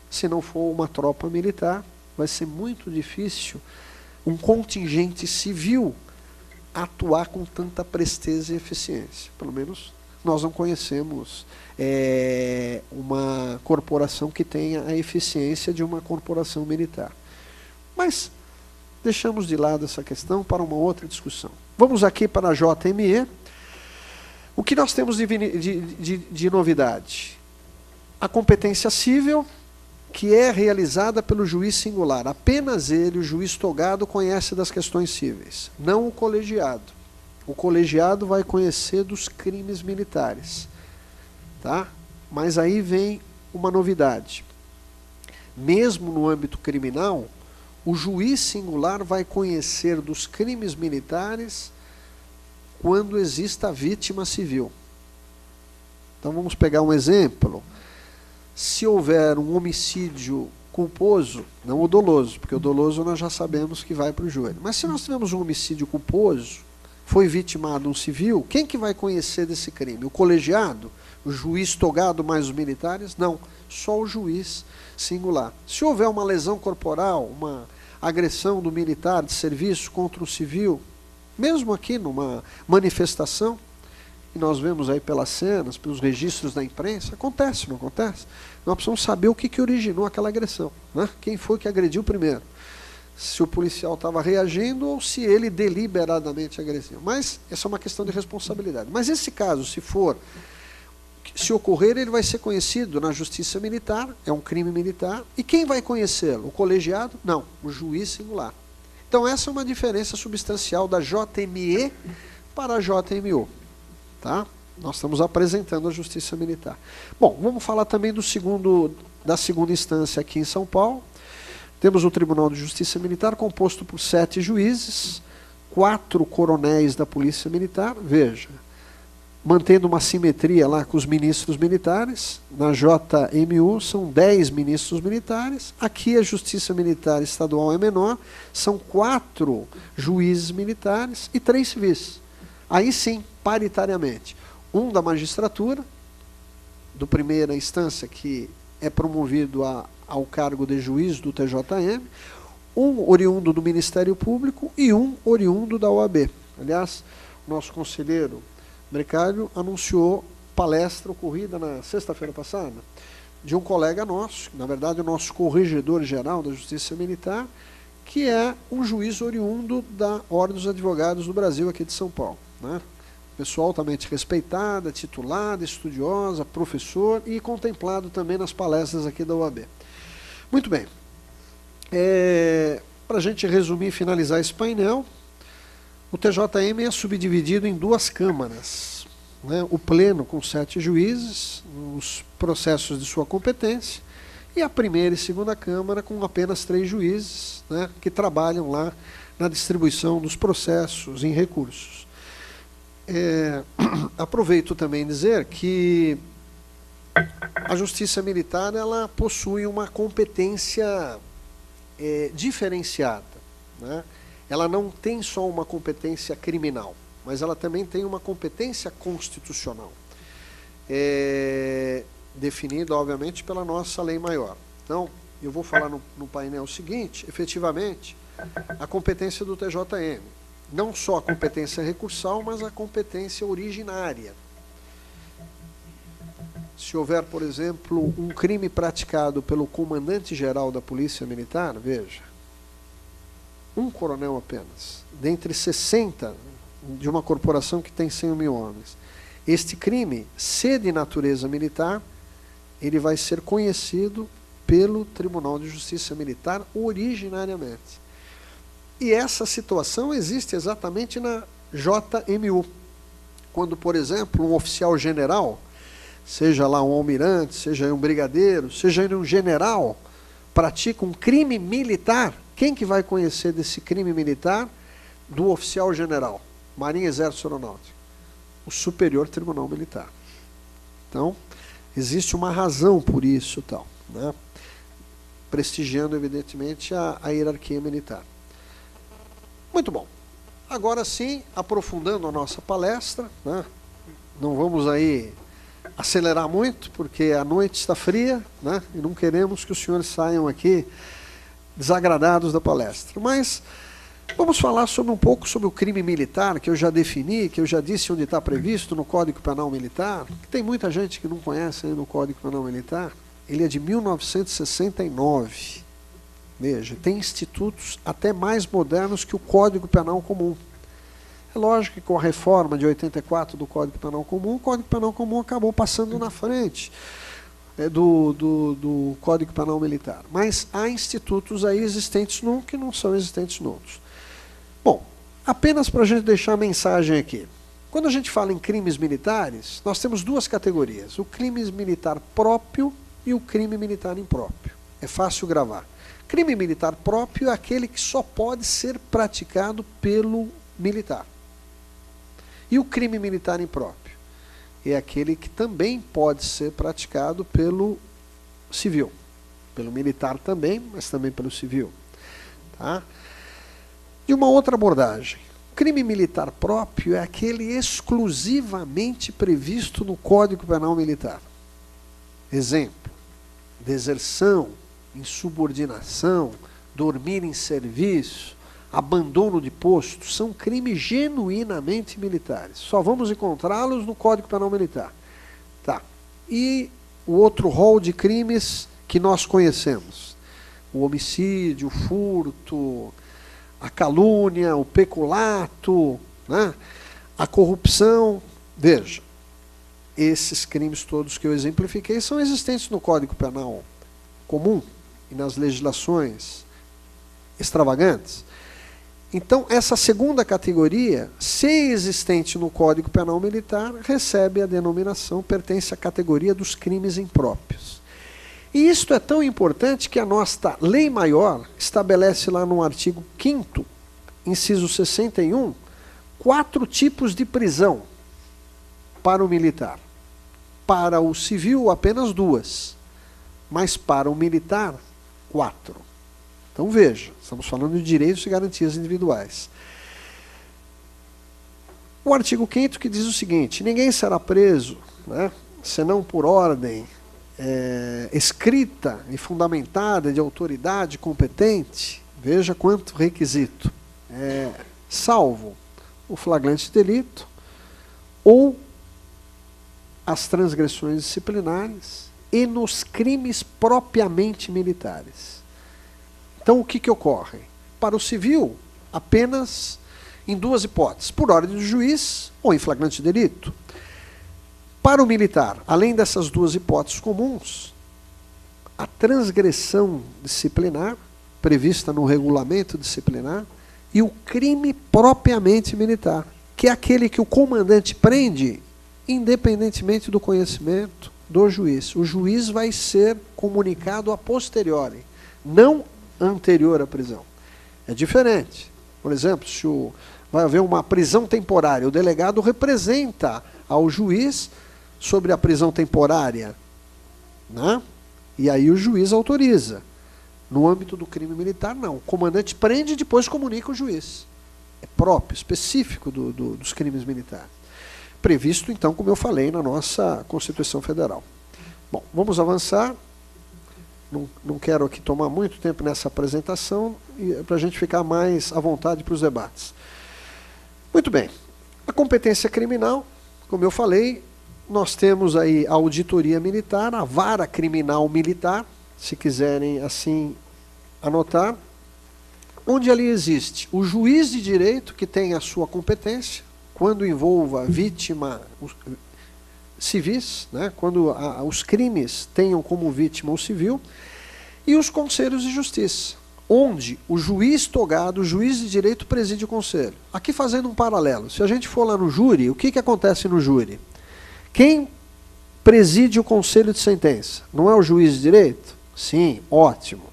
Speaker 1: Se não for uma tropa militar, vai ser muito difícil um contingente civil atuar com tanta presteza e eficiência. Pelo menos nós não conhecemos uma corporação que tenha a eficiência de uma corporação militar. Mas deixamos de lado essa questão para uma outra discussão. Vamos aqui para a JME. O que nós temos de novidade? A competência cível, que é realizada pelo juiz singular. Apenas ele, o juiz togado, conhece das questões cíveis, não o colegiado. O colegiado vai conhecer dos crimes militares. Tá? Mas aí vem uma novidade. Mesmo no âmbito criminal, o juiz singular vai conhecer dos crimes militares quando exista vítima civil. Então vamos pegar um exemplo. Se houver um homicídio culposo, não o doloso, porque o doloso nós já sabemos que vai para o júri. Mas se nós tivermos um homicídio culposo, foi vitimado um civil, quem que vai conhecer desse crime? O colegiado? O juiz togado mais os militares? Não, só o juiz singular. Se houver uma lesão corporal, uma agressão do militar de serviço contra o civil, mesmo aqui numa manifestação, e nós vemos aí pelas cenas, pelos registros da imprensa, acontece, não acontece? Nós precisamos saber o que originou aquela agressão, né? Quem foi que agrediu primeiro? Se o policial estava reagindo ou se ele deliberadamente agrediu. Mas essa é uma questão de responsabilidade. Mas esse caso, se ocorrer, ele vai ser conhecido na justiça militar, é um crime militar, e quem vai conhecê-lo? O colegiado? Não, o juiz singular. Então essa é uma diferença substancial da JME para a JMO. Tá? Nós estamos apresentando a justiça militar. Bom, vamos falar também da segunda instância aqui em São Paulo. Temos o Tribunal de Justiça Militar composto por 7 juízes, 4 coronéis da Polícia Militar, veja, mantendo uma simetria lá com os ministros militares. Na JMU são 10 ministros militares, aqui a Justiça Militar Estadual é menor, são 4 juízes militares e 3 civis. Aí sim, paritariamente, um da magistratura, do primeira instância, que é promovido ao cargo de juiz do TJM, um oriundo do Ministério Público e um oriundo da OAB. Aliás, nosso conselheiro Brecário anunciou palestra ocorrida na sexta-feira passada, de um colega nosso, na verdade o nosso corregedor-geral da Justiça Militar, que é um juiz oriundo da Ordem dos Advogados do Brasil, aqui de São Paulo, né? Pessoa altamente respeitada, titulada, estudiosa, professor e contemplado também nas palestras aqui da UAB. Muito bem. Para a gente resumir e finalizar esse painel, o TJM é subdividido em 2 câmaras, né? O pleno com 7 juízes, os processos de sua competência, e a primeira e segunda câmara com apenas 3 juízes, né? Que trabalham lá na distribuição dos processos em recursos. Aproveito também dizer que a Justiça Militar ela possui uma competência diferenciada, né? Ela não tem só uma competência criminal, mas ela também tem uma competência constitucional, definida, obviamente, pela nossa lei maior. Então, eu vou falar no painel o seguinte: efetivamente, a competência do TJM, não só a competência recursal, mas a competência originária. Se houver, por exemplo, um crime praticado pelo comandante-geral da Polícia Militar, veja, um coronel apenas, dentre 60 de uma corporação que tem 100 mil homens, este crime, se de natureza militar, ele vai ser conhecido pelo Tribunal de Justiça Militar originariamente. E essa situação existe exatamente na JMU. Quando, por exemplo, um oficial general, seja lá um almirante, seja um brigadeiro, seja um general, pratica um crime militar, quem que vai conhecer desse crime militar? Do oficial general, Marinha, Exército, Aeronáutica, o Superior Tribunal Militar. Então, existe uma razão por isso, tal, né? Prestigiando, evidentemente, a hierarquia militar. Muito bom. Agora sim, aprofundando a nossa palestra, né? Não vamos aí acelerar muito, porque a noite está fria, né? E não queremos que os senhores saiam aqui desagradados da palestra. Mas vamos falar um pouco sobre o crime militar, que eu já defini, que eu já disse onde está previsto no Código Penal Militar, que tem muita gente que não conhece ainda o Código Penal Militar. Ele é de 1969. Veja, tem institutos até mais modernos que o Código Penal Comum. É lógico que com a reforma de 84 do Código Penal Comum, o Código Penal Comum acabou passando na frente do Código Penal Militar. Mas há institutos aí existentes num que não são existentes noutros. Bom, apenas para a gente deixar a mensagem aqui. Quando a gente fala em crimes militares, nós temos 2 categorias: o crime militar próprio e o crime militar impróprio. É fácil gravar. Crime militar próprio é aquele que só pode ser praticado pelo militar. E o crime militar impróprio é aquele que também pode ser praticado pelo civil. pelo militar também, mas também pelo civil. Tá? De uma outra abordagem, o crime militar próprio é aquele exclusivamente previsto no Código Penal Militar. Exemplo, deserção, insubordinação, dormir em serviço, abandono de posto, são crimes genuinamente militares. Só vamos encontrá-los no Código Penal Militar. Tá. E o outro rol de crimes que nós conhecemos, o homicídio, o furto, a calúnia, o peculato, né? A corrupção. Veja, esses crimes todos que eu exemplifiquei são existentes no Código Penal comum e nas legislações extravagantes. Então, essa segunda categoria, se existente no Código Penal Militar, recebe a denominação, pertence à categoria dos crimes impróprios. E isto é tão importante que a nossa Lei Maior estabelece lá no artigo 5º, inciso 61, 4 tipos de prisão para o militar. Para o civil, apenas 2, mas para o militar, 4. Então veja, estamos falando de direitos e garantias individuais. O artigo 5º que diz o seguinte: ninguém será preso, né, senão por ordem escrita e fundamentada de autoridade competente, veja quanto requisito, salvo o flagrante delito ou as transgressões disciplinares e nos crimes propriamente militares. Então, o que ocorre? Para o civil, apenas em 2 hipóteses, por ordem do juiz ou em flagrante delito. Para o militar, além dessas 2 hipóteses comuns, a transgressão disciplinar, prevista no regulamento disciplinar, e o crime propriamente militar, que é aquele que o comandante prende, independentemente do conhecimento do juiz. O juiz vai ser comunicado a posteriori, não anterior à prisão. É diferente. Por exemplo, se vai haver uma prisão temporária, o delegado representa ao juiz sobre a prisão temporária, né? E aí o juiz autoriza. No âmbito do crime militar, não. O comandante prende e depois comunica o juiz. É próprio, específico dos crimes militares. Previsto, então, como eu falei, na nossa Constituição Federal. Bom, vamos avançar. Não quero aqui tomar muito tempo nessa apresentação, para a gente ficar mais à vontade para os debates. Muito bem. A competência criminal, como eu falei, nós temos aí a auditoria militar, a vara criminal militar, se quiserem assim anotar, onde ali existe o juiz de direito, que tem a sua competência, quando envolva vítima civis, né, quando os crimes tenham como vítima o civil, e os conselhos de justiça, onde o juiz togado, o juiz de direito, preside o conselho. Aqui fazendo um paralelo, se a gente for lá no júri, o que acontece no júri? Quem preside o conselho de sentença? Não é o juiz de direito? Sim, ótimo.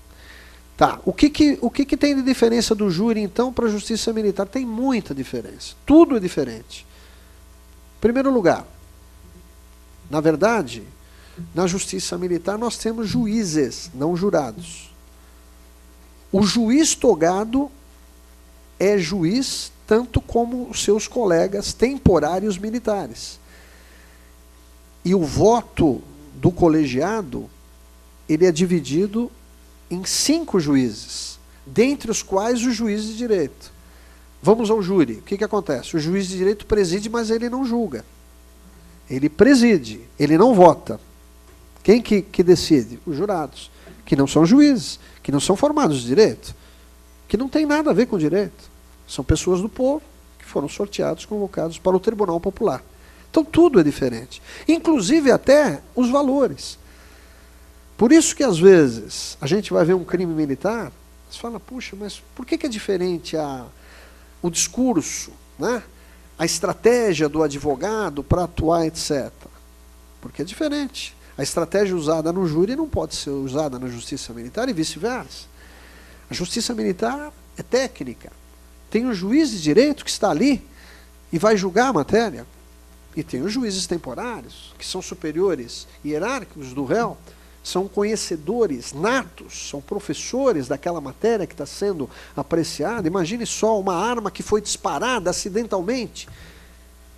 Speaker 1: Tá, o que tem de diferença do júri, então, para a justiça militar? Tem muita diferença. Tudo é diferente. Em primeiro lugar, na verdade, na justiça militar nós temos juízes, não jurados. O juiz togado é juiz tanto como os seus colegas temporários militares. E o voto do colegiado, ele é dividido em 5 juízes, dentre os quais o juiz de direito. Vamos ao júri. O que acontece? O juiz de direito preside, mas ele não julga. Ele preside, ele não vota. Quem que decide? Os jurados, que não são juízes, que não são formados de direito, que não tem nada a ver com direito. São pessoas do povo que foram sorteados, convocados para o Tribunal Popular. Então tudo é diferente, inclusive até os valores. Por isso que às vezes a gente vai ver um crime militar, você fala, puxa, mas por que é diferente o discurso, né? A estratégia do advogado para atuar, etc. Porque é diferente. A estratégia usada no júri não pode ser usada na justiça militar e vice-versa. A justiça militar é técnica. Tem um juiz de direito que está ali e vai julgar a matéria. E tem os juízes temporários, que são superiores hierárquicos do réu, são conhecedores natos, são professores daquela matéria que está sendo apreciada. Imagine só uma arma que foi disparada acidentalmente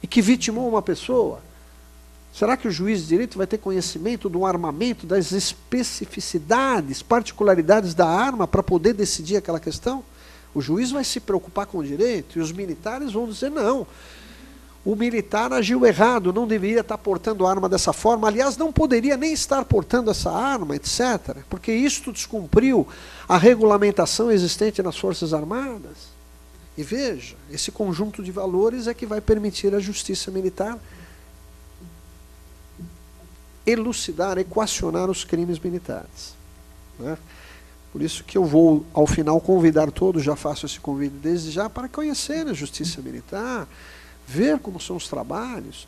Speaker 1: e que vitimou uma pessoa. Será que o juiz de direito vai ter conhecimento do armamento, das especificidades, particularidades da arma para poder decidir aquela questão? O juiz vai se preocupar com o direito e os militares vão dizer não. O militar agiu errado, não deveria estar portando a arma dessa forma. Aliás, não poderia nem estar portando essa arma, etc. Porque isto descumpriu a regulamentação existente nas Forças Armadas. E veja, esse conjunto de valores é que vai permitir à justiça militar elucidar, equacionar os crimes militares. Né? Por isso que eu vou, ao final, convidar todos, já faço esse convite desde já, para conhecerem a justiça militar, ver como são os trabalhos,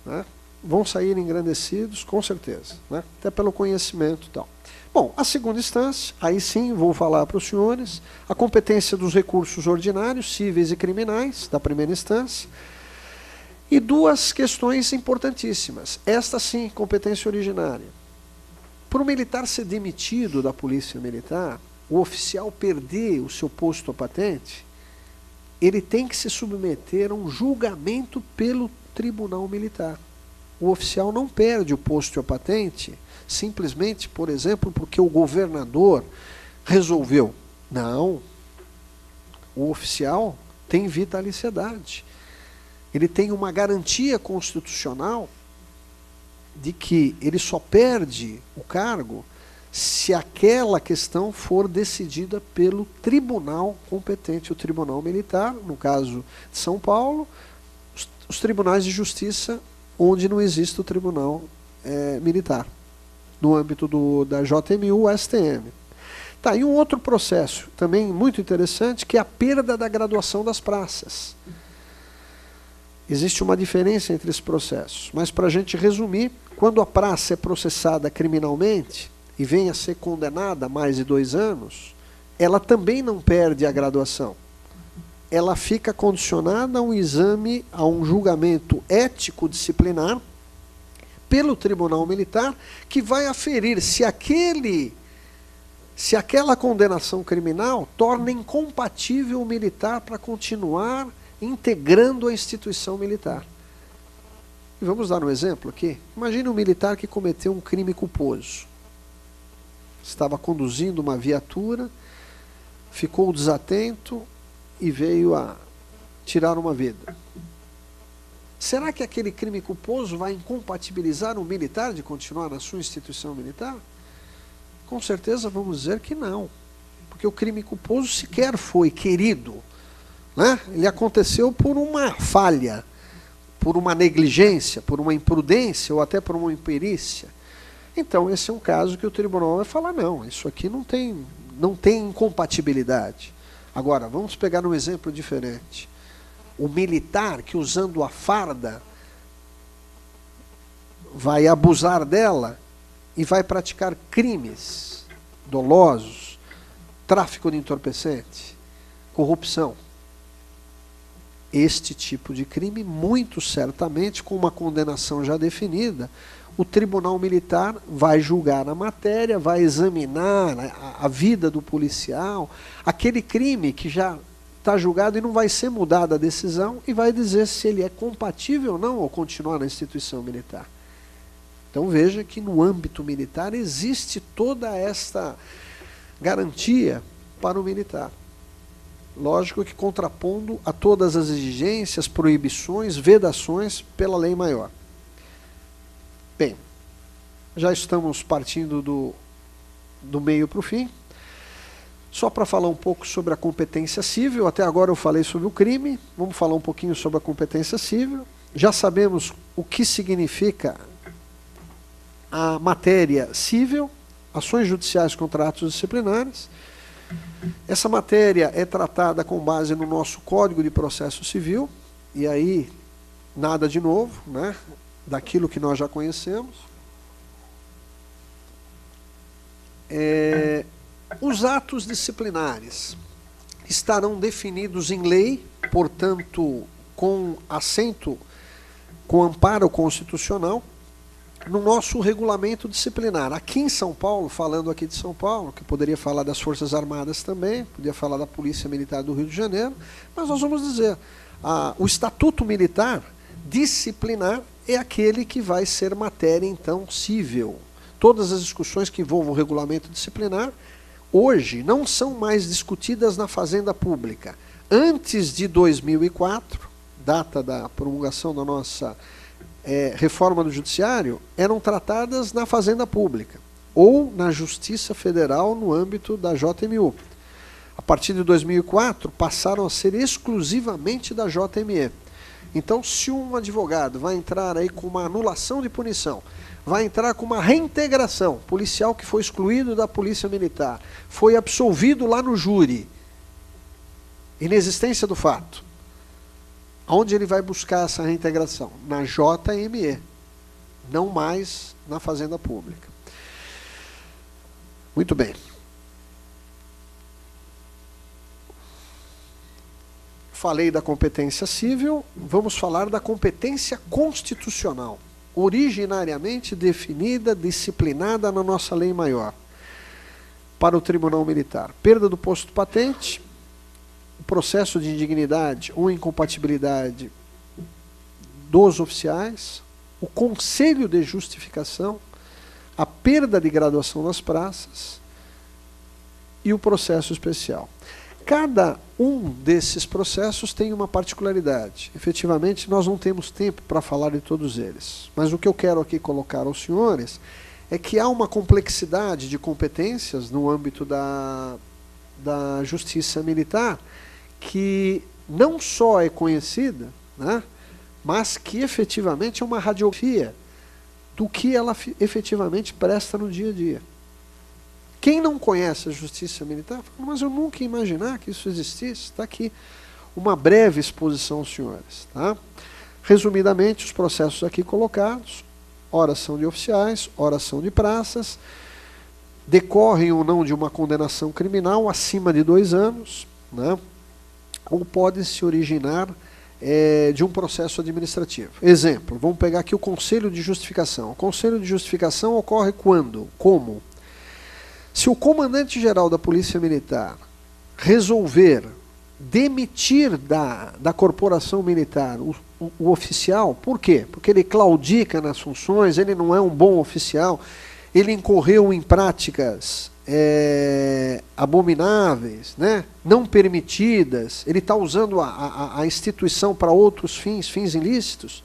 Speaker 1: né? Vão sair engrandecidos, com certeza, né? Até pelo conhecimento e tal. Bom, a segunda instância, aí sim vou falar para os senhores, a competência dos recursos ordinários, cíveis e criminais, da primeira instância, e duas questões importantíssimas. Esta sim, competência originária. Para o militar ser demitido da polícia militar, o oficial perder o seu posto ou patente, ele tem que se submeter a um julgamento pelo tribunal militar. O oficial não perde o posto ou patente simplesmente, por exemplo, porque o governador resolveu. Não. O oficial tem vitaliciedade. Ele tem uma garantia constitucional de que ele só perde o cargo se aquela questão for decidida pelo tribunal competente, o tribunal militar, no caso de São Paulo, os tribunais de justiça, onde não existe o tribunal militar, no âmbito da JMU, STM. Tá, e um outro processo, também muito interessante, que é a perda da graduação das praças. Existe uma diferença entre esses processos, mas para a gente resumir, quando a praça é processada criminalmente e vem a ser condenada a mais de 2 anos, ela também não perde a graduação. Ela fica condicionada a um exame, a um julgamento ético-disciplinar pelo Tribunal Militar, que vai aferir se aquela condenação criminal torna incompatível o militar para continuar integrando a instituição militar. E vamos dar um exemplo aqui. Imagine um militar que cometeu um crime culposo. Estava conduzindo uma viatura, ficou desatento e veio a tirar uma vida. Será que aquele crime culposo vai incompatibilizar o militar de continuar na sua instituição militar? Com certeza vamos dizer que não. Porque o crime culposo sequer foi querido. Né? Ele aconteceu por uma falha, por uma negligência, por uma imprudência ou até por uma imperícia. Então esse é um caso que o tribunal vai falar, não, isso aqui não tem incompatibilidade. Agora, vamos pegar um exemplo diferente. O militar que usando a farda vai abusar dela e vai praticar crimes dolosos, tráfico de entorpecente, corrupção. Este tipo de crime, muito certamente, com uma condenação já definida, o tribunal militar vai julgar a matéria, vai examinar a vida do policial, aquele crime que já está julgado e não vai ser mudada a decisão, e vai dizer se ele é compatível ou não ao continuar na instituição militar. Então veja que no âmbito militar existe toda esta garantia para o militar. Lógico que contrapondo a todas as exigências, proibições, vedações pela lei maior. Bem, já estamos partindo do meio para o fim. Só para falar um pouco sobre a competência civil, até agora eu falei sobre o crime, vamos falar um pouquinho sobre a competência civil. Já sabemos o que significa a matéria civil, ações judiciais contra atos disciplinares. Essa matéria é tratada com base no nosso Código de Processo Civil, e aí nada de novo, né, daquilo que nós já conhecemos. Os atos disciplinares estarão definidos em lei, portanto, com assento, com amparo constitucional. no nosso regulamento disciplinar. Aqui em São Paulo, falando aqui de São Paulo, que poderia falar das Forças Armadas também, poderia falar da Polícia Militar do Rio de Janeiro, mas nós vamos dizer, o Estatuto Militar disciplinar é aquele que vai ser matéria, então, cível. Todas as discussões que envolvam o regulamento disciplinar, hoje, não são mais discutidas na Fazenda Pública. Antes de 2004, data da promulgação da nossa reforma do Judiciário, eram tratadas na Fazenda Pública ou na Justiça Federal no âmbito da JMU. A partir de 2004, passaram a ser exclusivamente da JME. Então, se um advogado vai entrar aí com uma anulação de punição, vai entrar com uma reintegração, policial que foi excluído da Polícia Militar, foi absolvido lá no júri, inexistência do fato, onde ele vai buscar essa reintegração? Na JME, não mais na Fazenda Pública. Muito bem. Falei da competência civil, vamos falar da competência constitucional, originariamente definida, disciplinada na nossa lei maior. Para o Tribunal Militar, perda do posto patente, o processo de indignidade ou incompatibilidade dos oficiais, o conselho de justificação, a perda de graduação das praças e o processo especial. Cada um desses processos tem uma particularidade. Efetivamente, nós não temos tempo para falar de todos eles. Mas o que eu quero aqui colocar aos senhores é que há uma complexidade de competências no âmbito da justiça militar que não só é conhecida, né, mas que efetivamente é uma radiografia do que ela efetivamente presta no dia a dia. Quem não conhece a justiça militar, fala, mas eu nunca ia imaginar que isso existisse. Está aqui uma breve exposição aos senhores. Tá? Resumidamente, os processos aqui colocados, ora são de oficiais, ora são de praças, decorrem ou não de uma condenação criminal acima de 2 anos, né? Ou podem se originar de um processo administrativo. Exemplo, vamos pegar aqui o Conselho de Justificação. O Conselho de Justificação ocorre quando? Como? Se o comandante-geral da Polícia Militar resolver demitir da corporação militar o oficial, por quê? Porque ele claudica nas funções, ele não é um bom oficial, ele incorreu em práticas abomináveis, né? Não permitidas, ele está usando a instituição para outros fins ilícitos,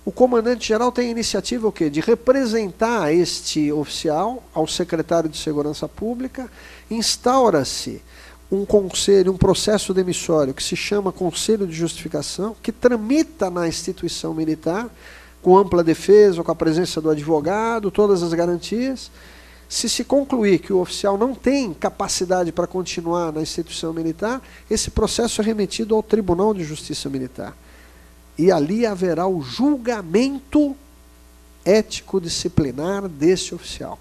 Speaker 1: o comandante-geral tem a iniciativa o quê? De representar este oficial ao secretário de Segurança Pública, instaura-se um conselho, um processo demissório que se chama Conselho de Justificação, que tramita na instituição militar, com ampla defesa, com a presença do advogado, todas as garantias. Se concluir que o oficial não tem capacidade para continuar na instituição militar, esse processo é remetido ao Tribunal de Justiça Militar. E ali haverá o julgamento ético-disciplinar desse oficial.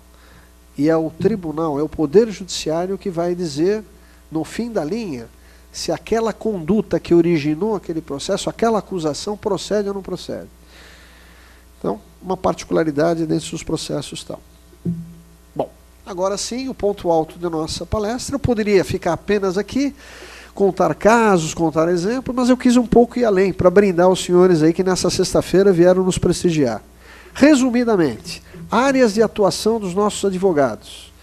Speaker 1: E é o tribunal, é o Poder Judiciário que vai dizer, no fim da linha, se aquela conduta que originou aquele processo, aquela acusação procede ou não procede. Então, uma particularidade dentro dos processos tal. Bom, agora sim, o ponto alto da nossa palestra. Eu poderia ficar apenas aqui, contar casos, contar exemplos, mas eu quis um pouco ir além, para brindar os senhores aí que nessa sexta-feira vieram nos prestigiar. Resumidamente, áreas de atuação dos nossos advogados,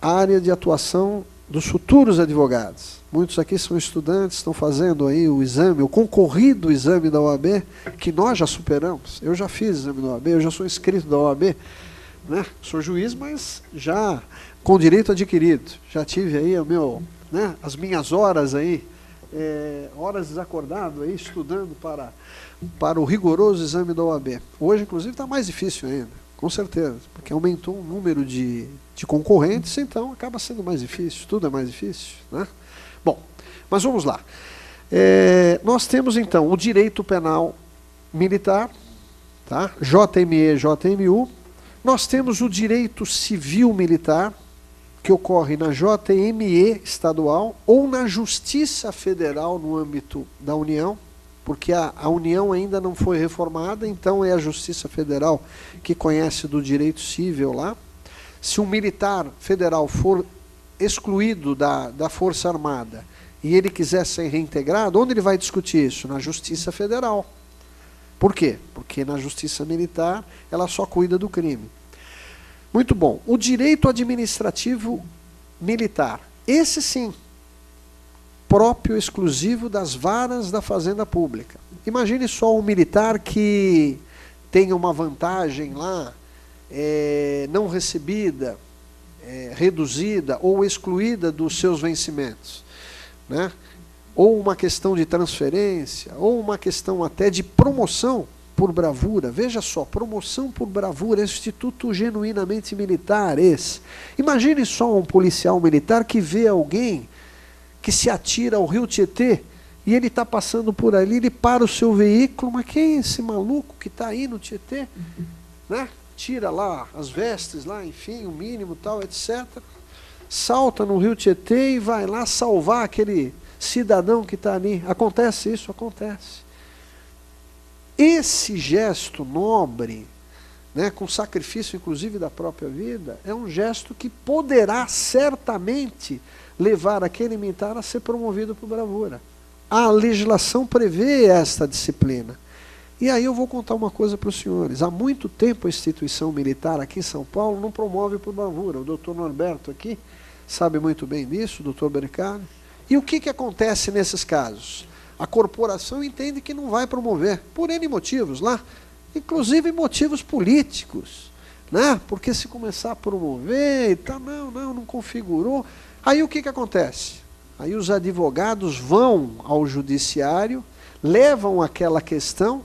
Speaker 1: área de atuação dos futuros advogados. Muitos aqui são estudantes, estão fazendo aí o exame, o concorrido exame da OAB, que nós já superamos. Eu já fiz exame da OAB, eu já sou inscrito da OAB, né? Sou juiz, mas já com direito adquirido. Já tive aí o meu, né, as minhas horas aí, horas desacordado aí, estudando para o rigoroso exame da OAB. Hoje, inclusive, está mais difícil ainda, com certeza, porque aumentou o número de concorrentes, então acaba sendo mais difícil, tudo é mais difícil, né? Bom, mas vamos lá. Nós temos, então, o direito penal militar, tá? JME, JMU. Nós temos o direito civil militar, que ocorre na JME estadual ou na Justiça Federal no âmbito da União, porque a União ainda não foi reformada, então é a Justiça Federal que conhece do direito civil lá. Se um militar federal for excluído da Força Armada e ele quiser ser reintegrado, onde ele vai discutir isso? Na Justiça Federal. Por quê? Porque na Justiça Militar ela só cuida do crime. Muito bom. O direito administrativo militar. Esse sim, próprio, exclusivo das varas da Fazenda Pública. Imagine só um militar que tenha uma vantagem lá, não recebida, reduzida ou excluída dos seus vencimentos, né? Ou uma questão de transferência, ou uma questão até de promoção por bravura. Veja só, promoção por bravura, instituto genuinamente militar esse. Imagine só um policial militar que vê alguém que se atira ao rio Tietê e ele está passando por ali, ele para o seu veículo, mas quem é esse maluco que está aí no Tietê? Né? Tira lá as vestes, lá, enfim, o mínimo, tal, etc. Salta no rio Tietê e vai lá salvar aquele cidadão que está ali. Acontece isso? Acontece. Esse gesto nobre, né, com sacrifício inclusive da própria vida, é um gesto que poderá certamente levar aquele militar a ser promovido por bravura. A legislação prevê esta disciplina. E aí eu vou contar uma coisa para os senhores. Há muito tempo a instituição militar aqui em São Paulo não promove por bravura. O doutor Norberto aqui sabe muito bem disso, o doutor Bericari. E o que acontece nesses casos? A corporação entende que não vai promover, por N motivos lá, inclusive motivos políticos, né? Porque se começar a promover e tal, não configurou. Aí o que acontece? Aí os advogados vão ao judiciário, levam aquela questão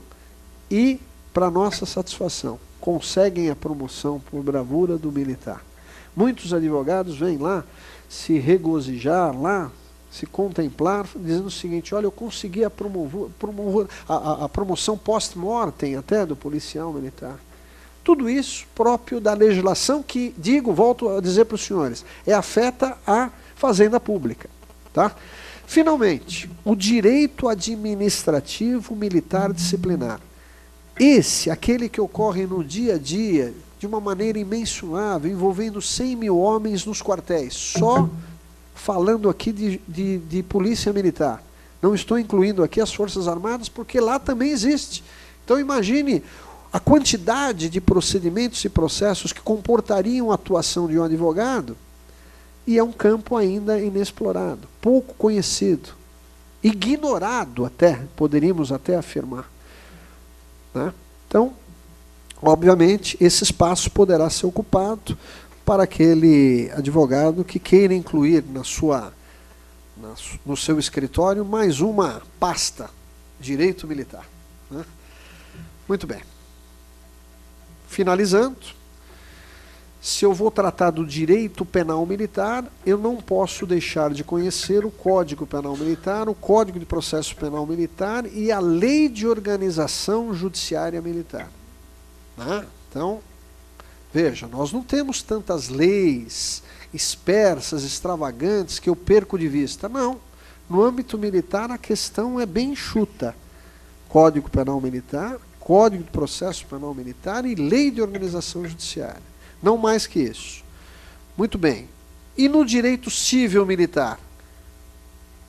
Speaker 1: e, para nossa satisfação, conseguem a promoção por bravura do militar. Muitos advogados vêm lá se regozijar lá, se contemplar, dizendo o seguinte: olha, eu consegui a promoção post-mortem até do policial militar. Tudo isso próprio da legislação que, volto a dizer para os senhores, afeta a Fazenda Pública. Tá? Finalmente, o direito administrativo militar disciplinar. Aquele que ocorre no dia a dia, de uma maneira imensurável, envolvendo 100 mil homens nos quartéis, só falando aqui de polícia militar. Não estou incluindo aqui as Forças Armadas, porque lá também existe. Então imagine a quantidade de procedimentos e processos que comportariam a atuação de um advogado, e é um campo ainda inexplorado, pouco conhecido, ignorado até, poderíamos até afirmar. Né? Então, obviamente, esse espaço poderá ser ocupado para aquele advogado que queira incluir no seu escritório mais uma pasta, direito militar. Né? Muito bem. Finalizando, se eu vou tratar do direito penal militar, eu não posso deixar de conhecer o Código Penal Militar, o Código de Processo Penal Militar e a Lei de Organização Judiciária Militar. Né? Então, veja, nós não temos tantas leis espersas, extravagantes, que eu perco de vista. Não. No âmbito militar, a questão é bem enxuta. Código Penal Militar, Código de Processo Penal Militar e Lei de Organização Judiciária. Não mais que isso. Muito bem. E no direito civil militar?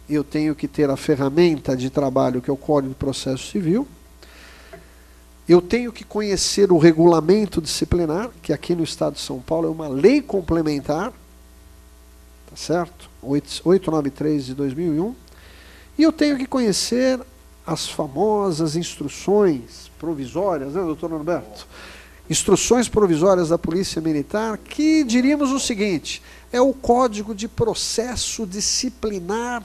Speaker 1: Eu tenho que ter a ferramenta de trabalho, que é o Código de Processo Civil. Eu tenho que conhecer o regulamento disciplinar, que aqui no Estado de São Paulo é uma lei complementar, tá certo? 893 de 2001. E eu tenho que conhecer as famosas instruções provisórias, né, doutor Norberto? Instruções provisórias da Polícia Militar, que diríamos o seguinte: é o Código de Processo Disciplinar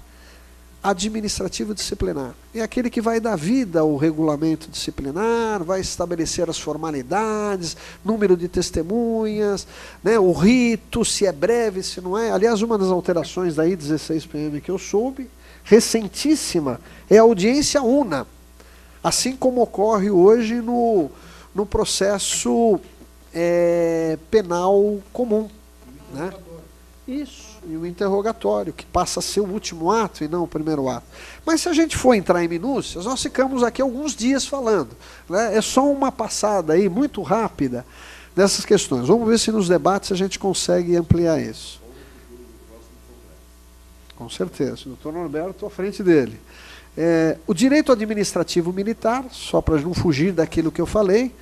Speaker 1: Administrativo Disciplinar. É aquele que vai dar vida ao regulamento disciplinar, vai estabelecer as formalidades, número de testemunhas, né, o rito, se é breve, se não é. Aliás, uma das alterações da I-16PM que eu soube, recentíssima, é a audiência una, assim como ocorre hoje no processo penal comum. Né? Isso. e o interrogatório, que passa a ser o último ato e não o primeiro ato. Mas se a gente for entrar em minúcias, nós ficamos aqui alguns dias falando, né? É só uma passada aí muito rápida dessas questões. Vamos ver se nos debates a gente consegue ampliar isso. Com certeza, o doutor Norberto à frente dele. O direito administrativo militar, só para não fugir daquilo que eu falei,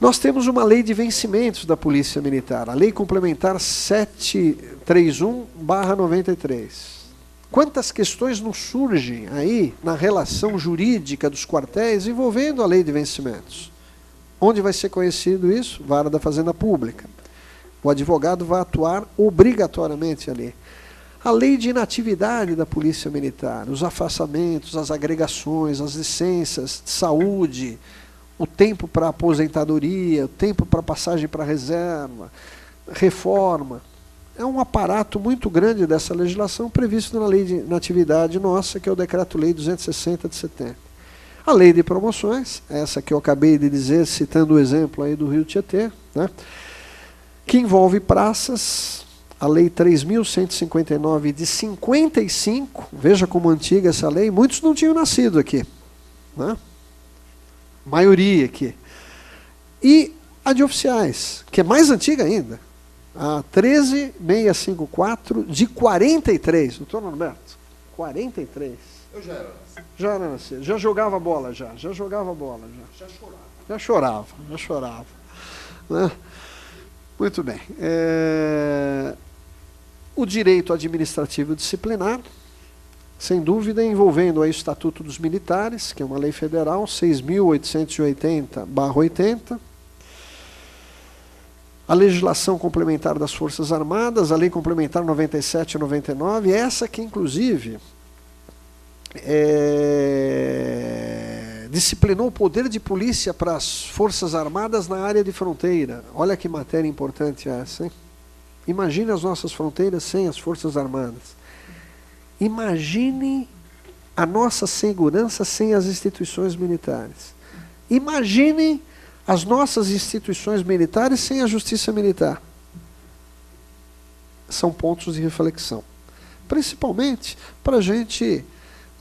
Speaker 1: nós temos uma lei de vencimentos da Polícia Militar, a Lei Complementar 731/93. Quantas questões nos surgem aí na relação jurídica dos quartéis envolvendo a lei de vencimentos? Onde vai ser conhecido isso? Vara da Fazenda Pública. O advogado vai atuar obrigatoriamente ali. A lei de inatividade da Polícia Militar, os afastamentos, as agregações, as licenças de saúde, o tempo para aposentadoria, o tempo para passagem para reserva, reforma. É um aparato muito grande dessa legislação previsto na lei de inatividade nossa, que é o Decreto-Lei 260 de 70. A lei de promoções, essa que eu acabei de dizer, citando o exemplo aí do Rio Tietê, né, que envolve praças. A Lei 3.159 de 55, veja como antiga essa lei, muitos não tinham nascido aqui, né? Maioria aqui. E a de oficiais, que é mais antiga ainda, a 13.654 de 43, doutor Norberto, 43.
Speaker 2: Eu já era.
Speaker 1: Já era nascido, já jogava bola já jogava bola. Já chorava. Né? Muito bem. O direito administrativo disciplinar, sem dúvida, envolvendo aí o Estatuto dos Militares, que é uma lei federal, 6.880/80, a legislação complementar das Forças Armadas, a lei complementar 97 e 99, essa que, inclusive, disciplinou o poder de polícia para as Forças Armadas na área de fronteira. Olha que matéria importante essa, hein? Imagine as nossas fronteiras sem as Forças Armadas. Imagine a nossa segurança sem as instituições militares. Imagine as nossas instituições militares sem a Justiça Militar. São pontos de reflexão. Principalmente para a gente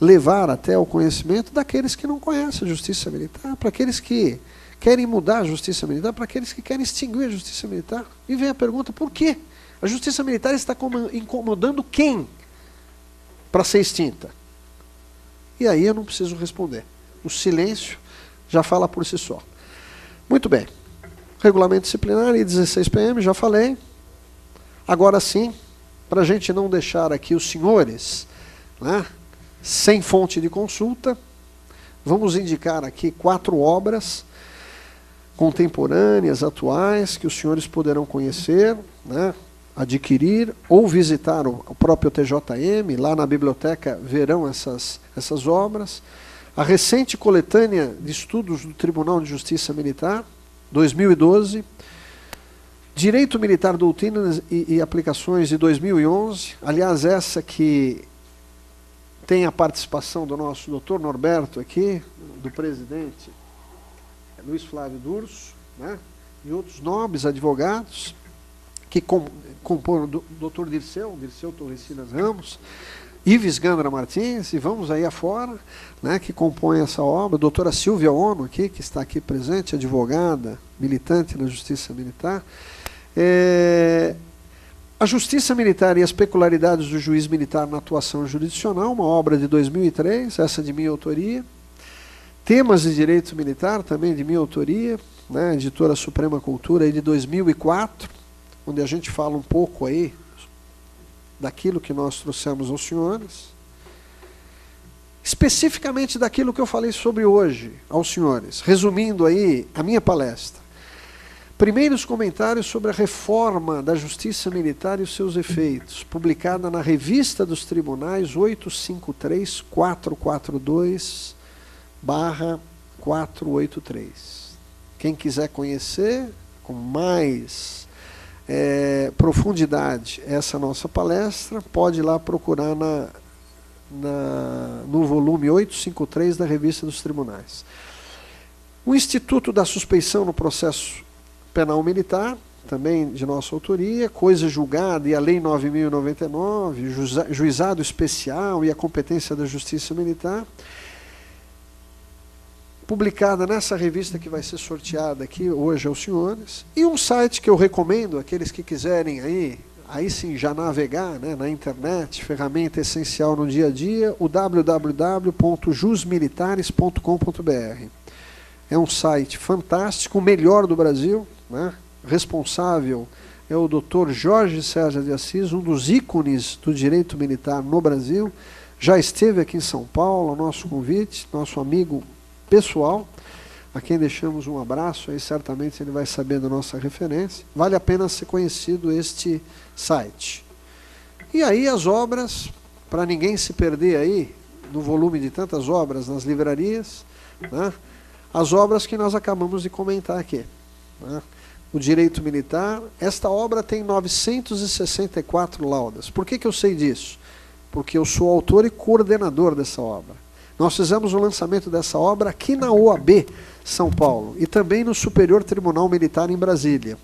Speaker 1: levar até o conhecimento daqueles que não conhecem a Justiça Militar, para aqueles que querem mudar a Justiça Militar, para aqueles que querem extinguir a Justiça Militar. E vem a pergunta, por quê? A Justiça Militar está incomodando quem para ser extinta? E aí eu não preciso responder. O silêncio já fala por si só. Muito bem. Regulamento disciplinar e 16 PM, já falei. Agora sim, para a gente não deixar aqui os senhores, né, sem fonte de consulta, vamos indicar aqui 4 obras contemporâneas, atuais, que os senhores poderão conhecer, né, adquirir ou visitar o próprio TJM, lá na biblioteca verão essas obras. A recente coletânea de estudos do Tribunal de Justiça Militar, 2012, Direito Militar, Doutrinas e Aplicações, de 2011, aliás, essa que tem a participação do nosso doutor Norberto aqui, do presidente Luiz Flávio Durso, né, e outros nobres advogados, que compõem o doutor Dirceu Torrecinas Ramos, Ives Gandra Martins, e vamos aí afora, né, que compõem essa obra, a doutora Silvia Ono, aqui, que está aqui presente, advogada, militante na Justiça Militar. A Justiça Militar e as peculiaridades do juiz militar na atuação jurisdicional, uma obra de 2003, essa de minha autoria. Temas de Direito Militar, também de minha autoria, né, editora Suprema Cultura, aí de 2004, onde a gente fala um pouco aí daquilo que nós trouxemos aos senhores, especificamente daquilo que eu falei sobre hoje aos senhores, resumindo aí a minha palestra. Primeiros comentários sobre a reforma da Justiça Militar e os seus efeitos, publicada na Revista dos Tribunais 853/442/483. Quem quiser conhecer com mais profundidade essa nossa palestra, pode ir lá procurar no volume 853 da Revista dos Tribunais. O Instituto da Suspeição no Processo Penal Militar, também de nossa autoria, Coisa Julgada e a Lei 9.099, Juizado Especial e a Competência da Justiça Militar, publicada nessa revista que vai ser sorteada aqui hoje aos senhores, e um site que eu recomendo, aqueles que quiserem aí sim já navegar, né, na internet, ferramenta essencial no dia a dia, o www.jusmilitares.com.br. É um site fantástico, o melhor do Brasil, né? Responsável é o Dr. Jorge César de Assis, um dos ícones do direito militar no Brasil, já esteve aqui em São Paulo, ao nosso convite, nosso amigo pessoal, a quem deixamos um abraço, aí certamente ele vai saber da nossa referência. Vale a pena ser conhecido este site. E aí as obras, para ninguém se perder aí, no volume de tantas obras nas livrarias, né, as obras que nós acabamos de comentar aqui, né, o direito militar, esta obra tem 964 laudas. Por que eu sei disso? Porque eu sou autor e coordenador dessa obra. Nós fizemos o lançamento dessa obra aqui na OAB São Paulo e também no Superior Tribunal Militar em Brasília.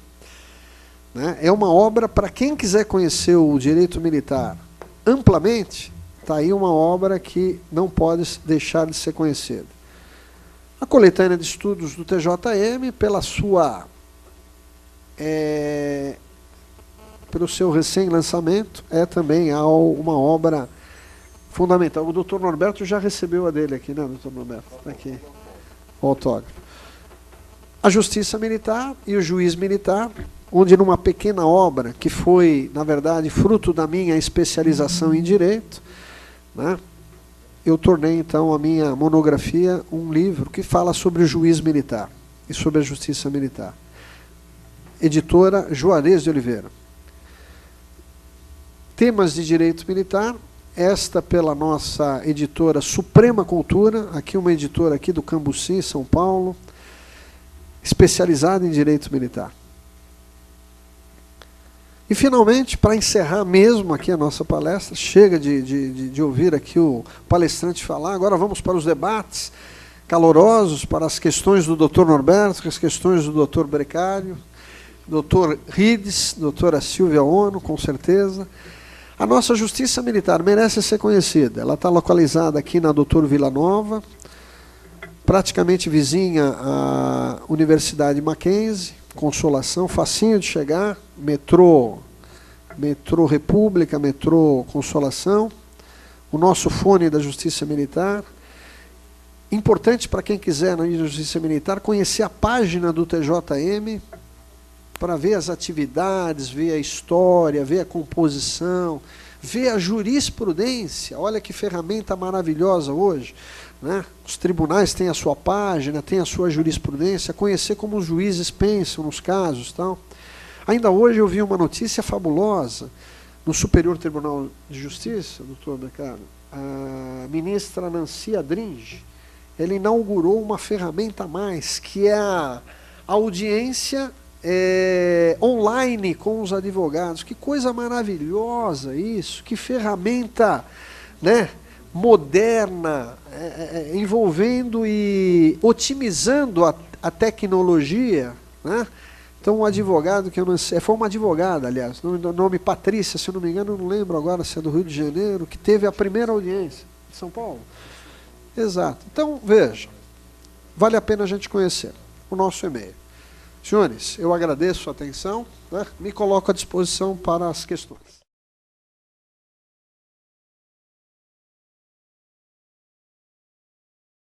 Speaker 1: É uma obra para quem quiser conhecer o direito militar amplamente, está aí uma obra que não pode deixar de ser conhecida. A coletânea de estudos do TJM, pelo seu recém-lançamento, é também uma obra fundamental. O doutor Norberto já recebeu a dele aqui, né, doutor Norberto? Está aqui, o autógrafo. A Justiça Militar e o Juiz Militar, onde numa pequena obra, que foi, na verdade, fruto da minha especialização em Direito, né, eu tornei, então, a minha monografia um livro que fala sobre o Juiz Militar e sobre a Justiça Militar. Editora Juarez de Oliveira. Temas de Direito Militar, esta pela nossa editora Suprema Cultura, aqui uma editora aqui do Cambuci, São Paulo, especializada em Direito Militar. E, finalmente, para encerrar mesmo aqui a nossa palestra, chega de ouvir aqui o palestrante falar, agora vamos para os debates calorosos, para as questões do Dr. Norberto, as questões do Dr. Brecário, Dr. Rides, doutora Silvia Ono, com certeza. A nossa Justiça Militar merece ser conhecida. Ela está localizada aqui na Doutor Vila Nova, praticamente vizinha à Universidade Mackenzie, Consolação, facinho de chegar, metrô República, metrô Consolação, o nosso fone da Justiça Militar. Importante para quem quiser na Justiça Militar conhecer a página do TJM, para ver as atividades, ver a história, ver a composição, ver a jurisprudência. Olha que ferramenta maravilhosa hoje, né? Os tribunais têm a sua página, têm a sua jurisprudência, conhecer como os juízes pensam nos casos. Tal. Ainda hoje eu vi uma notícia fabulosa no Superior Tribunal de Justiça, doutor Mercado, a ministra Nancy Adringe, ela inaugurou uma ferramenta a mais, que é a audiência online com os advogados. Que coisa maravilhosa isso, que ferramenta, né, moderna, envolvendo e otimizando a tecnologia, né? Então, um advogado, que eu não sei, foi uma advogada, aliás, nome Patrícia, se eu não me engano, eu não lembro agora se é do Rio de Janeiro, que teve a primeira audiência de São Paulo. Exato. Então, veja, vale a pena a gente conhecer o nosso e-mail. Senhores, eu agradeço a atenção, né? Me coloco à disposição para as questões.